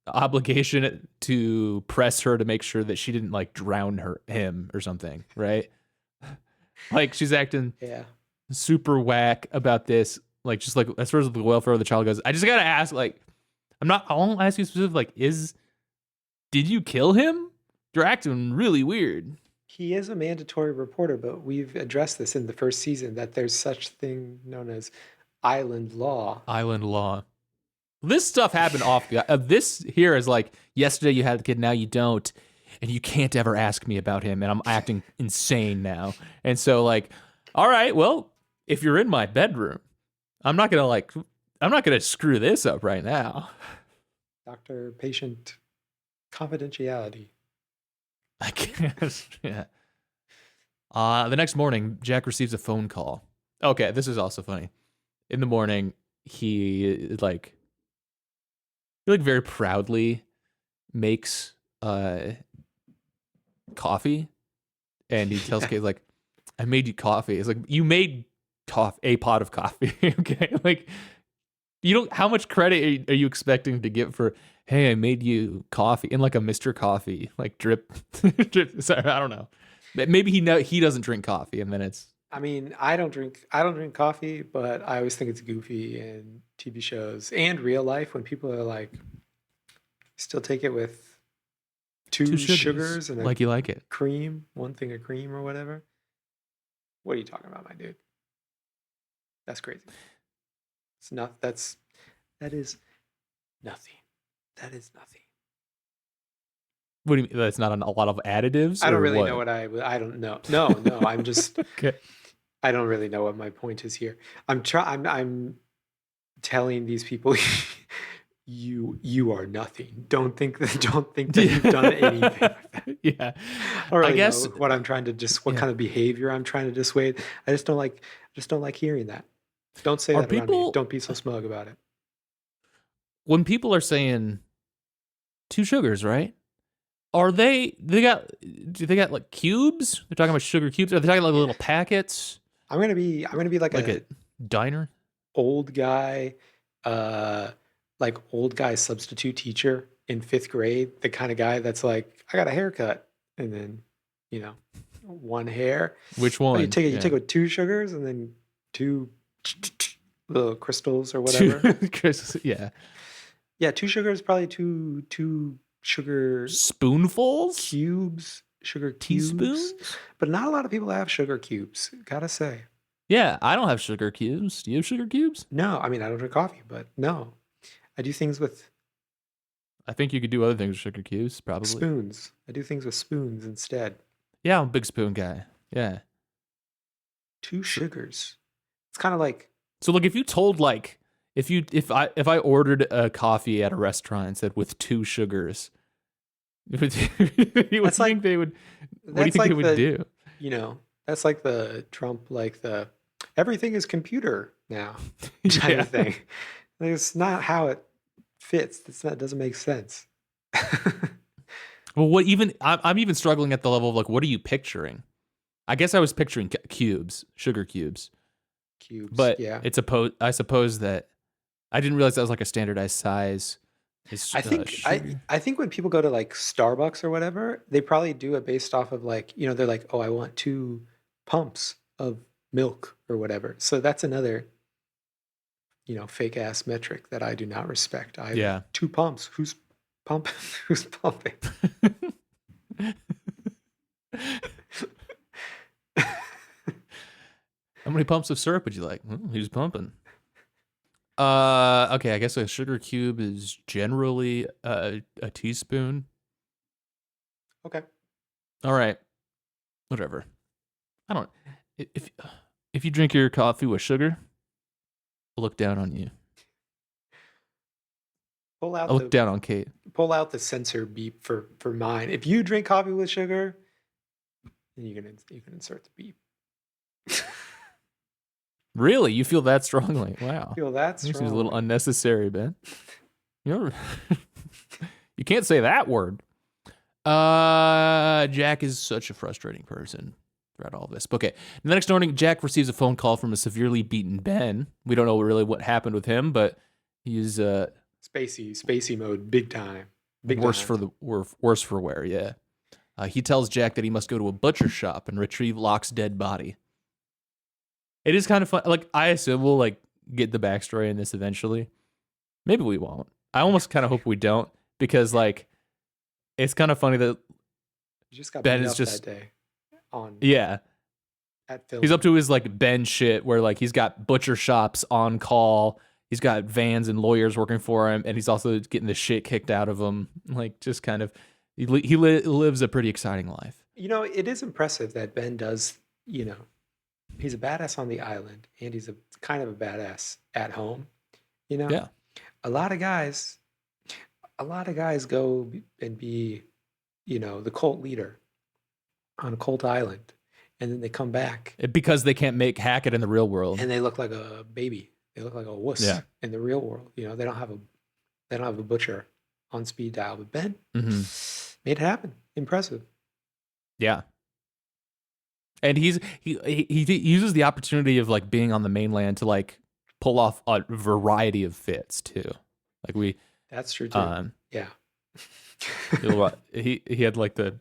obligation to press her to make sure that she didn't like drown him or something, right? Like she's acting Yeah. super whack about this, like just like as far as the welfare of the child goes. I just gotta ask, like, I won't ask you specific, like, did you kill him? You're acting really weird. He is a mandatory reporter, but we've addressed this in the first season that there's such thing known as island law. Island law. This stuff happened off. This here is like, yesterday you had the kid, now you don't, and you can't ever ask me about him, and I'm acting insane now. And so, like, all right, well, if you're in my bedroom, I'm not gonna screw this up right now. Doctor-patient confidentiality. I guess, yeah. The next morning, Jack receives a phone call. Okay, this is also funny. In the morning, he very proudly makes coffee, and he tells Kate, like, I made you coffee. It's like, you made a pot of coffee. Okay, like, you don't. How much credit are you expecting to get for? Hey, I made you coffee in like a Mr. Coffee, like drip, drip. Sorry, I don't know. Maybe he doesn't drink coffee, and then it's. I mean, I don't drink coffee, but I always think it's goofy in TV shows and real life when people are like, still take it with two sugars and like you like it. cream, one thing of cream or whatever. What are you talking about, my dude? That's crazy. It's not. That is nothing. That is nothing. What do you mean? That's not a lot of additives? I don't really know what I don't know. No, I'm just. Okay. I don't really know what my point is here. I'm telling these people, you are nothing. Don't think that you've done anything. Yeah. I don't really know what I'm trying to kind of behavior I'm trying to dissuade. I just don't like hearing that. Don't say that around me. Don't be so smug about it. When people are saying 2 sugars, right? Do they got like cubes? They're talking about sugar cubes. Are they talking like little packets? I'm gonna be like a diner, old guy, old guy substitute teacher in 5th grade. The kind of guy that's like, I got a haircut, and then, one hair. Which one? You take it with 2 sugars and then 2 little crystals or whatever. Yeah. Yeah, 2 sugars, probably two sugar spoonfuls, sugar cubes. Teaspoons? But not a lot of people have sugar cubes, gotta say. Yeah, I don't have sugar cubes. Do you have sugar cubes? No, I mean, I don't drink coffee, but no. I do things with... I think you could do other things with sugar cubes, probably. Spoons. I do things with spoons instead. Yeah, I'm a big spoon guy. Yeah. 2 sugars. It's kind of like... So, look, if you told, like... If I ordered a coffee at a restaurant and said with 2 sugars, what do you think they would do? That's like the Trump, like the everything is computer now kind of thing. It's not how it fits. It doesn't make sense. Well, I'm even struggling at the level of like, what are you picturing? I guess I was picturing cubes, sugar cubes. But yeah, I suppose that I didn't realize that was like a standardized size. I think when people go to like Starbucks or whatever, they probably do it based off of like, they're like, oh, I want 2 pumps of milk or whatever. So that's another, fake ass metric that I do not respect. Yeah. 2 pumps. Who's pumping? Who's pumping? How many pumps of syrup would you like? Who's pumping? Okay, I guess a sugar cube is generally a teaspoon. Okay. All right. Whatever. I don't. If you drink your coffee with sugar, I'll look down on you. I'll look down on Kate. Pull out the censor beep for mine. If you drink coffee with sugar, then you can insert the beep. Really? You feel that strongly? Wow. Feel that strong? Seems a little unnecessary, Ben. You're you can't say that word. Jack is such a frustrating person throughout all of this. Okay. The next morning, Jack receives a phone call from a severely beaten Ben. We don't know really what happened with him, but he's spacey mode, big time. Worse for wear. Yeah. He tells Jack that he must go to a butcher shop and retrieve Locke's dead body. It is kind of fun. Like, I assume we'll like get the backstory in this eventually. Maybe we won't. I almost kind of hope we don't, because like it's kind of funny that You just got Ben beat is up just that day on at film. he's up to his like Ben shit where like he's got butcher shops on call, he's got vans and lawyers working for him, and he's also getting the shit kicked out of him. Like, just kind of he lives a pretty exciting life. You know, it is impressive that Ben does, you know, he's a badass on the island and he's a kind of a badass at home. You know? Yeah. A lot of guys go and be, you know, the cult leader on a cult island, and then they come back Because they can't make Hackett in the real world. and they look like a baby. They look like a wuss Yeah. in the real world. You know, they don't have a butcher on speed dial. But Ben made it happen. Impressive. Yeah. And he uses the opportunity of like being on the mainland to like pull off a variety of fits too. Like That's true too. Yeah. he had like the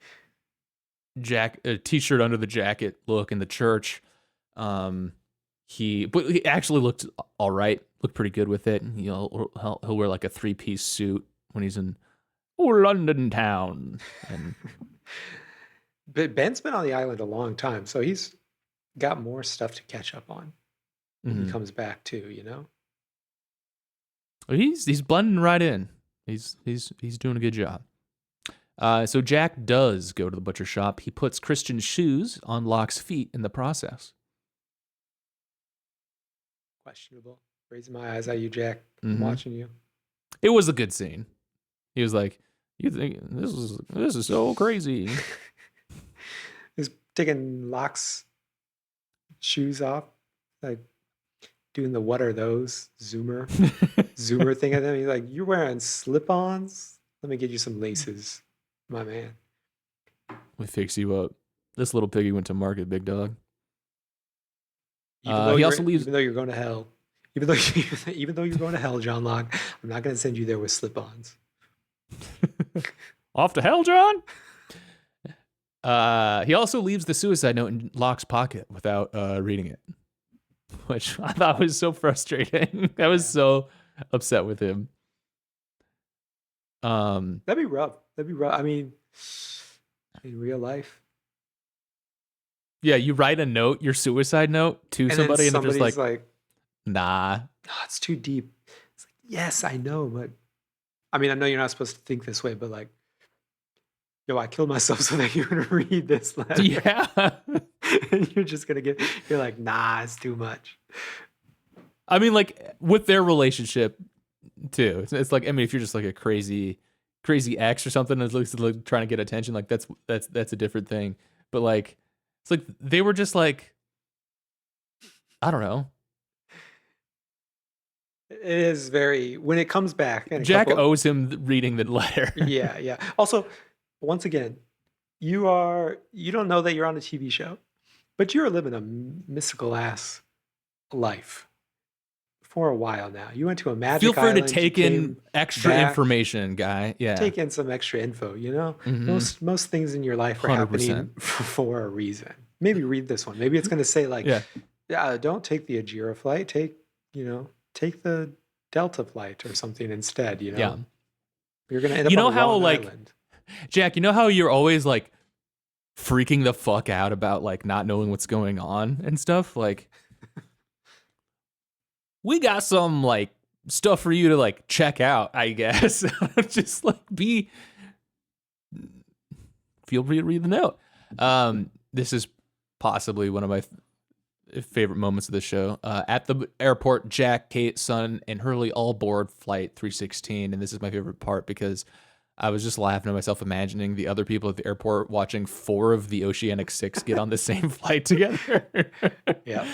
t-shirt under the jacket look in the church. He actually looked all right, looked pretty good with it. You know, he'll wear like a 3-piece suit when he's in London town. And But Ben's been on the island a long time, so he's got more stuff to catch up on when he comes back too, you know? he's blending right in. He's doing a good job. So Jack does go to the butcher shop. He puts Christian's shoes on Locke's feet in the process. Questionable. Raising my eyes at you, Jack. I'm watching you. It was a good scene. He was like, "You think this is so crazy?" He's taking Locke's shoes off, like doing the "what are those" zoomer thing at them. He's like, "You're wearing slip-ons? Let me get you some laces, my man." We fix you up. This little piggy went to market, big dog. Even he also leaves. Even though you're going to hell, even though you're going to hell, John Locke, I'm not going to send you there with slip-ons. Off to hell, John. He also leaves the suicide note in Locke's pocket without reading it, which I thought was so frustrating. I was so upset with him. That'd be rough. I mean, in real life. Yeah, you write a note, your suicide note, to somebody, and they're just like, nah. Oh, it's too deep. It's like, yes, I know, but I mean, I know you're not supposed to think this way, but like, yo, I killed myself so that you're gonna read this letter. Yeah. And you're just gonna you're like, nah, it's too much. I mean, like, with their relationship too. It's like, I mean, if you're just like a crazy ex or something, at least like trying to get attention, like that's a different thing. But like, it's like they were just like, I don't know. It is very, when it comes back. Jack owes him reading the letter. Yeah. Also, once again, you don't know that you're on a TV show, but you're living a mystical ass life for a while now. You went to a magic island. Feel free to take in extra information, guy. Yeah. Take in some extra info, you know? Mm-hmm. Most things in your life are 100%. Happening for a reason. Maybe read this one. Maybe it's going to say like, yeah, don't take the Ajira flight. Take the Delta flight or something instead, you know? Yeah. You're going to end up on the wrong island. Jack, you know how you're always like freaking the fuck out about like not knowing what's going on and stuff? Like, we got some like stuff for you to like check out, I guess. Just like feel free to read the note. This is possibly one of my favorite moments of the show. At the airport, Jack, Kate, Sun, and Hurley all board flight 316, and this is my favorite part because I was just laughing at myself imagining the other people at the airport watching 4 of the Oceanic 6 get on the same flight together. Yeah.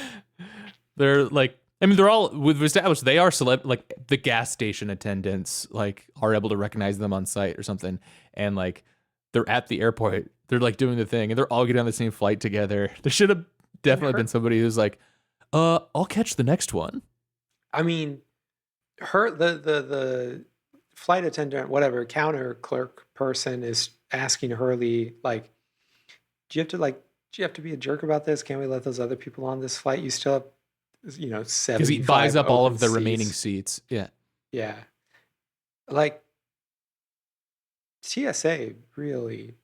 They're like, I mean, they're all we've established they are like the gas station attendants like are able to recognize them on site or something, and like they're at the airport, they're like doing the thing, and they're all getting on the same flight together. There should have definitely been somebody who's like, I'll catch the next one. I mean, the flight attendant, whatever, counter clerk person is asking Hurley, like, do you have to be a jerk about this? Can't we let those other people on this flight? You still have, Because 75 he buys up all open of the seats. remaining seats. Yeah. Yeah. Like, TSA really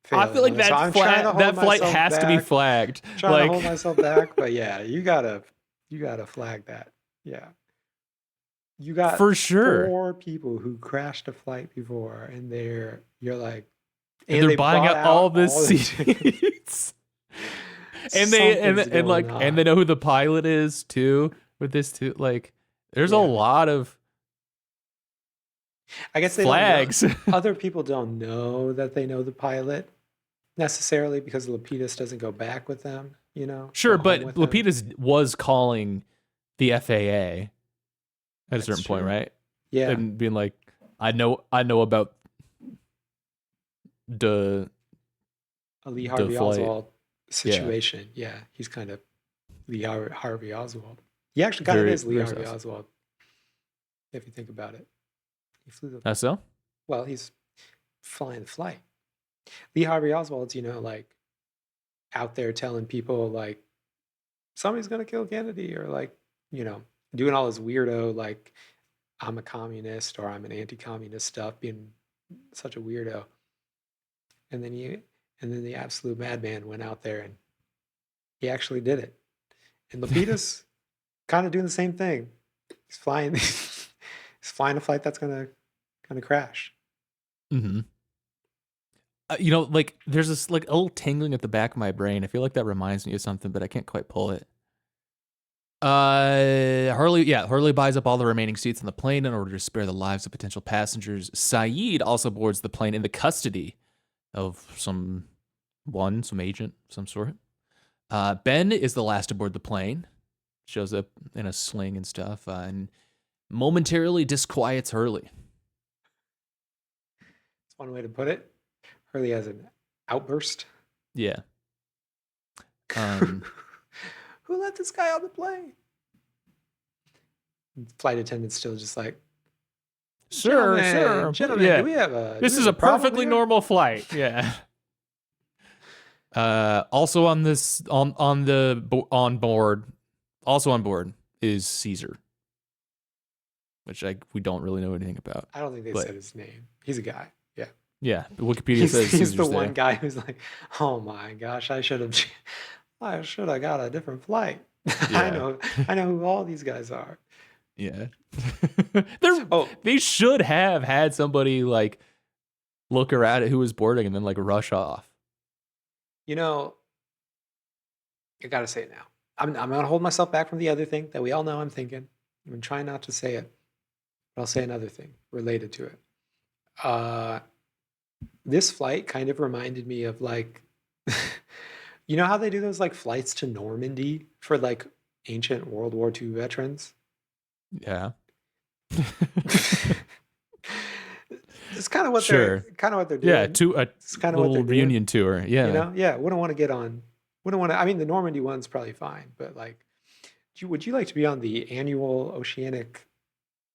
I failed feel like on this. So I'm that trying to hold that flight myself has to be back, flagged. trying to Like, hold myself back, but yeah, you gotta flag that. Yeah. You got for sure. 4 people who crashed a flight before, and you're like, And they're they buying bought out all the the tickets. seats. and they Something's and like going and they on. know who the pilot is too with this too. Like, there's a Yeah. lot of I guess they flags. don't know. Other people don't know that they know the pilot necessarily because Lapidus doesn't go back with them, Sure, go but home with them. Lapidus was calling the FAA at a That's certain point, true. right? Yeah. And being like, I know about the Lee Harvey flight. Oswald situation. Yeah, he's kind of Lee Harvey Oswald. He actually kind of is Lee Harvey Oswald, if you think about it. He flew the. That's so? Well, he's flying the flight. Lee Harvey Oswald's, like out there telling people like somebody's gonna kill Kennedy, or like, doing all this weirdo like I'm a communist or I'm an anti-communist stuff, being such a weirdo. And then the absolute madman went out there and he actually did it. And Lapidus kind of doing the same thing. He's flying a flight that's gonna crash. Mm-hmm. Like there's this like a little tingling at the back of my brain. I feel like that reminds me of something, but I can't quite pull it. Hurley buys up all the remaining seats in the plane in order to spare the lives of potential passengers. Sayid also boards the plane in the custody of some agent of some sort. Ben is the last to board the plane. Shows up in a sling and stuff, and momentarily disquiets Hurley. That's one way to put it. Hurley has an outburst. Yeah. Who let this guy on the plane? Flight attendant's still just like, sure. Gentlemen, yeah. do we have a? This is a perfectly normal flight. Yeah. Also on this on board is Caesar, which we don't really know anything about. I don't think they said his name. He's a guy. Yeah. Yeah. Wikipedia says he's Caesar's the one there. guy who's like, oh my gosh, I should have got a different flight. Yeah. I know who all these guys are. Yeah. They should have had somebody like look around at who was boarding and then like rush off. I gotta say it now. I'm gonna hold myself back from the other thing that we all know I'm thinking. I'm trying not to say it, but I'll say another thing related to it. This flight kind of reminded me of like, you know how they do those like flights to Normandy for like ancient World War II veterans? Yeah. It's kind of what Sure. they're doing. Yeah, it's kind of what they're reunion tour. Yeah. Wouldn't want to get on. Wouldn't want to. I mean, the Normandy one's probably fine, but like, would you like to be on the annual Oceanic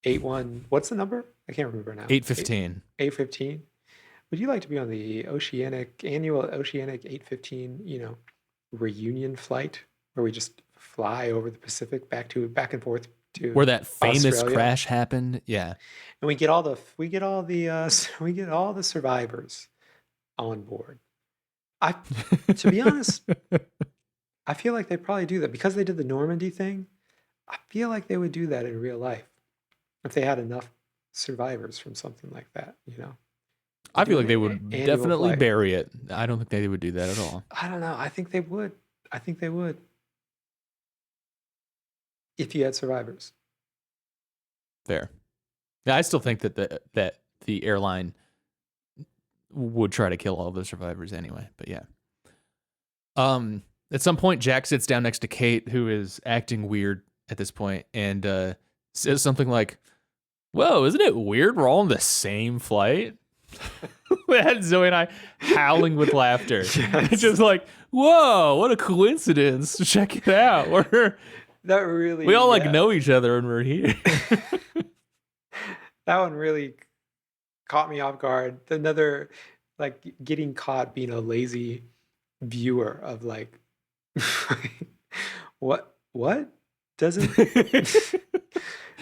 81? What's the number? I can't remember now. 815. 815. Would you like to be on the annual Oceanic 815? Reunion flight where we just fly over the Pacific back and forth to where that famous Australia. crash happened. Yeah. And we get all the survivors on board. To be honest, I feel like they probably do that because they did the Normandy thing. I feel like they would do that in real life if they had enough survivors from something like that. I feel like they would definitely flight. bury it. I don't think they would do that at all. I don't know. I think they would. If you had survivors. Fair. Yeah, I still think that the airline would try to kill all of the survivors anyway, but yeah. At some point Jack sits down next to Kate, who is acting weird at this point and says something like, "Whoa, isn't it weird we're all on the same flight?" We had Zoe and I howling with laughter. It's just like, whoa, what a coincidence. Check it out. We all like know each other when we're here. That one really caught me off guard. Another, like, getting caught being a lazy viewer of like, what doesn't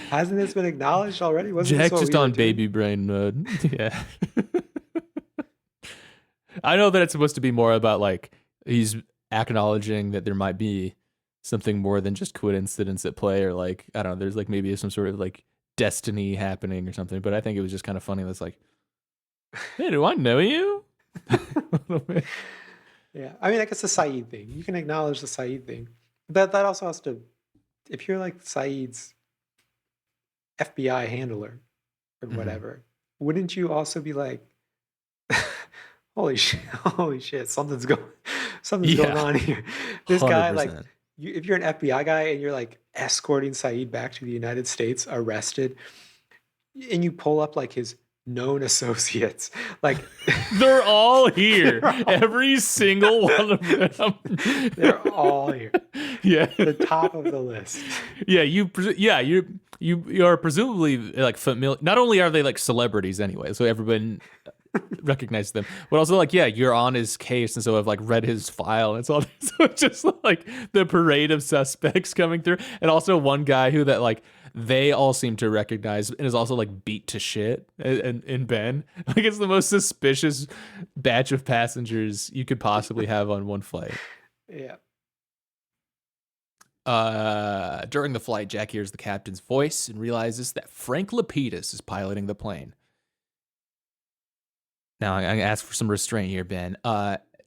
hasn't this been acknowledged already? Wasn't this Jack what just we were on doing? baby brain mode. Yeah. I know that it's supposed to be more about like he's acknowledging that there might be something more than just coincidence at play, or like, I don't know, there's like maybe some sort of like destiny happening or something. But I think it was just kind of funny. That's like, hey, do I know you? Yeah, I mean, I guess the Saeed thing. You can acknowledge the Saeed thing. That also has to, if you're like Saeed's FBI handler or Mhm. whatever, wouldn't you also be like, holy shit, something's going Yeah. on here. This guy, like, 100%. if you're an FBI guy and you're like escorting Saeed back to the United States, arrested, and you pull up like his known associates, like They're all here. they're all, Every single one of them. they're all here, Yeah. the top of the list. Yeah, you are presumably like familiar. Not only are they like celebrities anyway, so everyone recognizes them, but also like, yeah, you're on his case, and so I've like read his file. And it's all so it's just like the parade of suspects coming through, and also one guy who that like they all seem to recognize and is also like beat to shit. And Ben, like, it's the most suspicious batch of passengers you could possibly have on one flight. Yeah. During the flight, Jack hears the captain's voice and realizes that Frank Lapidus is piloting the plane. Now, I'm going to ask for some restraint here, Ben.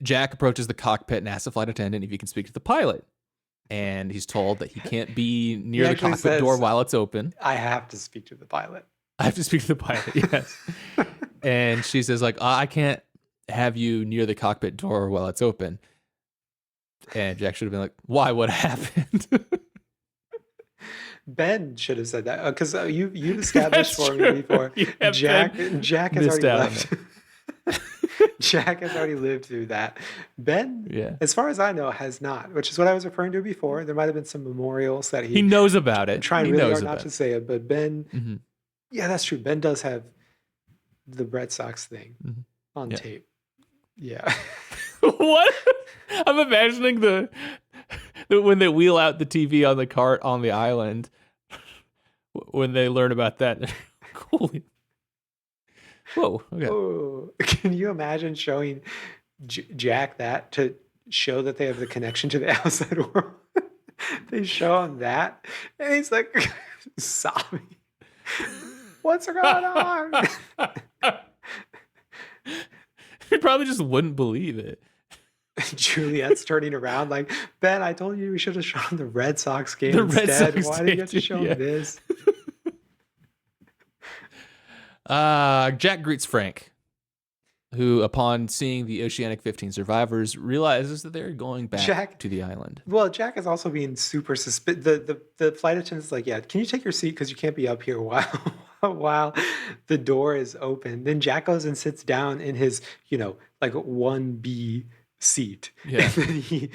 Jack approaches the cockpit and asks the flight attendant if he can speak to the pilot. And he's told that he can't be near the actually cockpit door says, while it's open. I have to speak to the pilot. I have to speak to the pilot, yes. And she says, like, I can't have you near the cockpit door while it's open. And Jack should have been like, why? What happened? Ben should have said that because you've established That's for true. me before. Yeah, Jack has missed already out on left. Jack has already lived through that. Ben, Yeah. as far as I know, has not, which is what I was referring to before. There might have been some memorials that He knows about it. trying He really knows hard not about to it. say it, but Ben, Mhm. yeah, that's true. Ben does have the Red Sox thing Mhm. on Yeah. tape. Yeah. What? I'm imagining the when they wheel out the TV on the cart on the island. When they learn about that, cool. Whoa. Okay. Oh, can you imagine showing Jack that to show that they have the connection to the outside world? They show him that, and he's like sobbing. What's going on? He probably just wouldn't believe it. Juliet's turning around like, Ben, I told you we should have shown the Red Sox game The Red instead. Sox Why did you have to game, show yeah. him this? Jack greets Frank, who, upon seeing the Oceanic 15 survivors, realizes that they're going back to the island. Well, Jack is also being super suspicious. The flight attendant's like, yeah, can you take your seat because you can't be up here while the door is open. Then Jack goes and sits down in his, like 1B seat. Yeah. And then he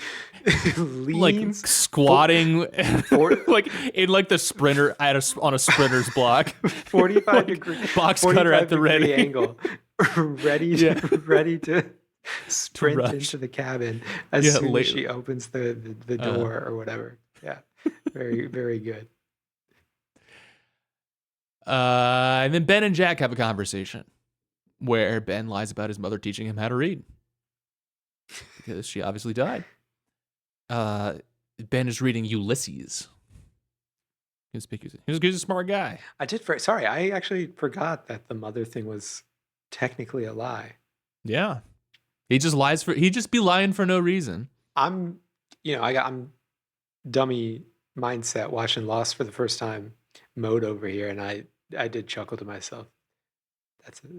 Like leans squatting, for- like in like the sprinter on a sprinter's block. 45 Like, degree box cutter at the 45 ready. degree angle, ready to sprint rush. into the cabin as Yeah, soon late- as she opens the door or whatever. Yeah, very very good. And then Ben and Jack have a conversation where Ben lies about his mother teaching him how to read because she obviously died. Ben is reading Ulysses. Conspicuous. He's a smart guy. Sorry, I actually forgot that the mother thing was technically a lie. Yeah. He just be lying for no reason. I'm dummy mindset watching Lost for the first time mode over here, and I did chuckle to myself.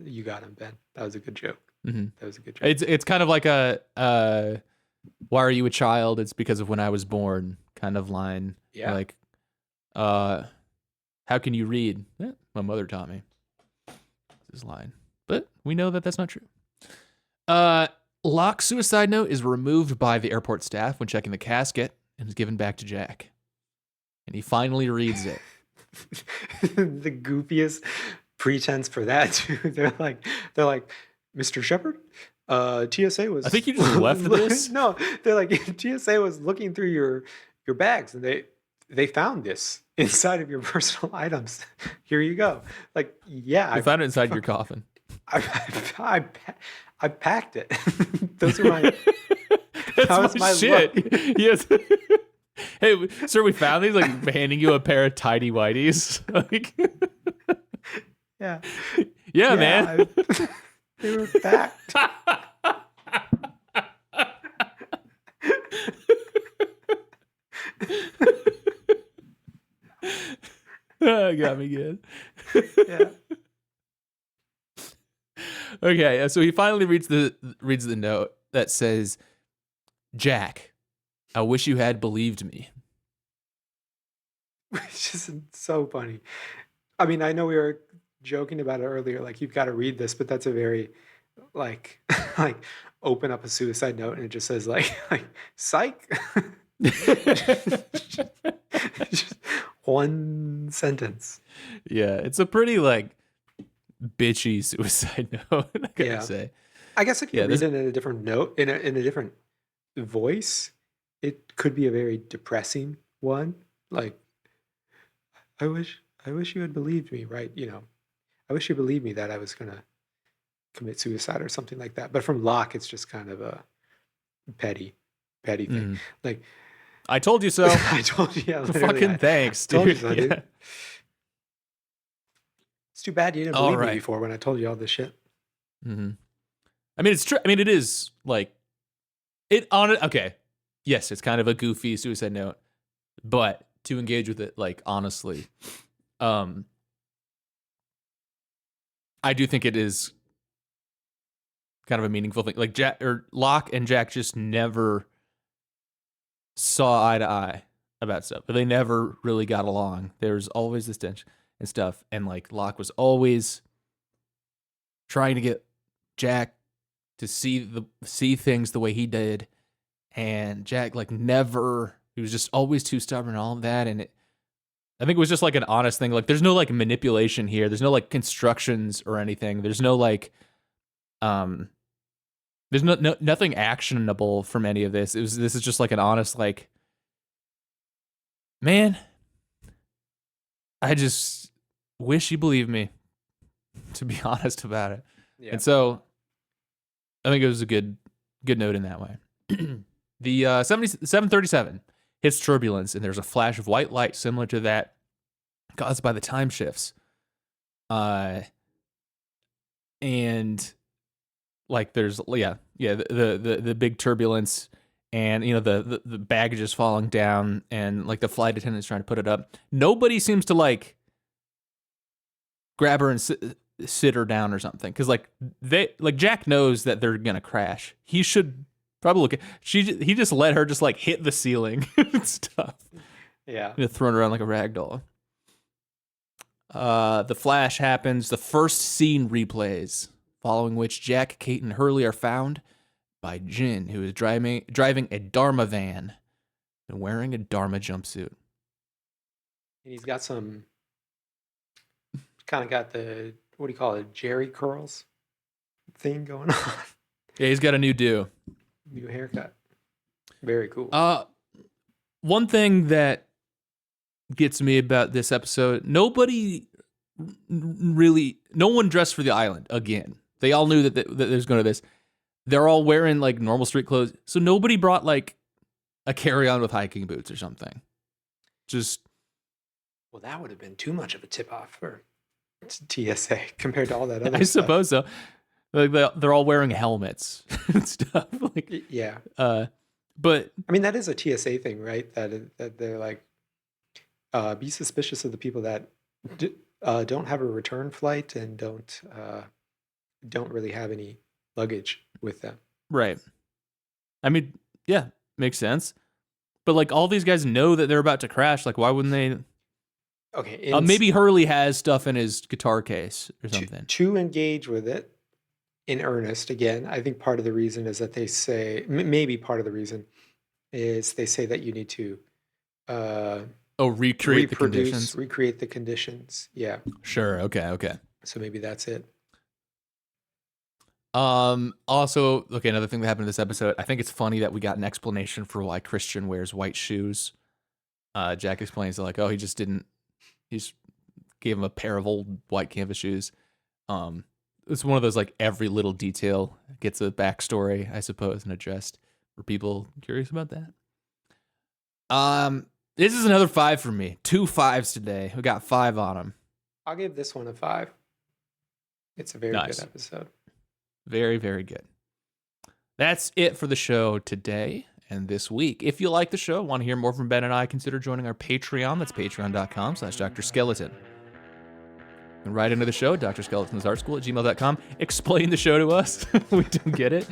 You got him, Ben. That was a good joke. Mm-hmm. That was a good joke. It's kind of like a why are you a child? It's because of when I was born kind of line. Yeah. Like How can you read? My mother taught me. This line. But we know that that's not true. Locke's suicide note is removed by the airport staff when checking the casket and is given back to Jack. And he finally reads it. The goofiest pretense for that too. They're like, Mr. Shepard, TSA was. I think you just left this. No, they're like TSA was looking through your bags and they found this inside of your personal items. Here you go. Like, yeah, I found it inside your coffin. I packed it. Those are my. That's my shit. Yes. Hey, sir, we found these. Like handing you a pair of tidy whities. Like, yeah, man. They were packed. Got me good. Yeah. Okay, so he finally reads the note that says, "Jack, I wish you had believed me." Which is so funny. I mean, I know we were joking about it earlier, like you've got to read this, but that's a very like like open up a suicide note and it just says like psych. Just one sentence. Yeah, it's a pretty like bitchy suicide note. I gotta say. I guess if you read it in a different note, in a different voice, it could be a very depressing one. Like, I wish you had believed me, right? You know, I wish you believed me that I was gonna commit suicide or something like that. But from Locke, it's just kind of a petty thing. Like, I told you so. I told you. Yeah, fucking thanks, dude. Told you so, dude. It's too bad you didn't believe me before when I told you all this shit. Mm-hmm. I mean, it's true. I mean, it is like it on it. Okay, yes, it's kind of a goofy suicide note, but to engage with it, like honestly, I do think it is kind of a meaningful thing. Like Locke and Jack just never saw eye to eye about stuff, but they never really got along. There was always this tension and stuff, and like Locke was always trying to get Jack to see things the way he did, and Jack like never. He was just always too stubborn and all of that, and I think it was just like an honest thing. Like there's no like manipulation here. There's no like constructions or anything. There's no like there's nothing actionable from any of this. This is just like an honest like, man, I just wish you believed me, to be honest about it. Yeah. And so I think it was a good note in that way. The 737 hits turbulence, and there's a flash of white light similar to that caused by the time shifts. And like there's the big turbulence, and you know the baggage is falling down, and like the flight attendant's trying to put it up. Nobody seems to like grab her and sit her down or something, because like Jack knows that they're gonna crash. He should probably look at he just let her just like hit the ceiling and stuff. Yeah, thrown around like a rag doll. The flash happens. The first scene replays, following which Jack, Kate, and Hurley are found by Jin, who is driving a Dharma van and wearing a Dharma jumpsuit. And he's got some kind of got the, what do you call it, Jerry curls thing going on. Yeah, he's got a new new haircut. Very cool. One thing that gets me about this episode, no one dressed for the island again. They all knew that there's going to this. They're all wearing like normal street clothes, so nobody brought like a carry-on with hiking boots or something. Well, that would have been too much of a tip-off for TSA compared to all that other I stuff. suppose so. Like they're all wearing helmets and stuff. Like yeah. But I mean, that is a TSA thing, right? That they're like, be suspicious of the people that don't have a return flight and don't really have any luggage with them. Right. I mean, yeah, makes sense. But like all these guys know that they're about to crash. Like, why wouldn't they Okay, Maybe Hurley has stuff in his guitar case or something. to engage with it in earnest again, I think part of the reason is that they say maybe part of the reason is they say that you need to uh, Recreate the conditions. recreate the conditions. Yeah. Sure. Okay. So maybe that's it. Also, okay, another thing that happened in this episode, I think it's funny that we got an explanation for why Christian wears white shoes. Jack explains like, oh, he just gave him a pair of old white canvas shoes. It's one of those like every little detail gets a backstory, I suppose, and addressed for people curious about that. This is another 5 for me. 2 5s today. We got 5 on them. I'll give this one a 5. It's a very good episode. Very, very good. That's it for the show today and this week. If you like the show, want to hear more from Ben and I, consider joining our Patreon. That's patreon.com/Dr. Skeleton. And right into the show, drskeletonsartschool@gmail.com. Explain the show to us. We don't get it.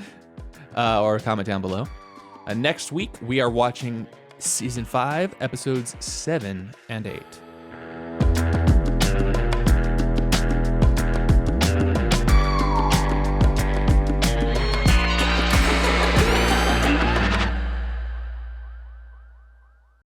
Or comment down below. Next week, we are watching Season 5, Episodes 7 and 8.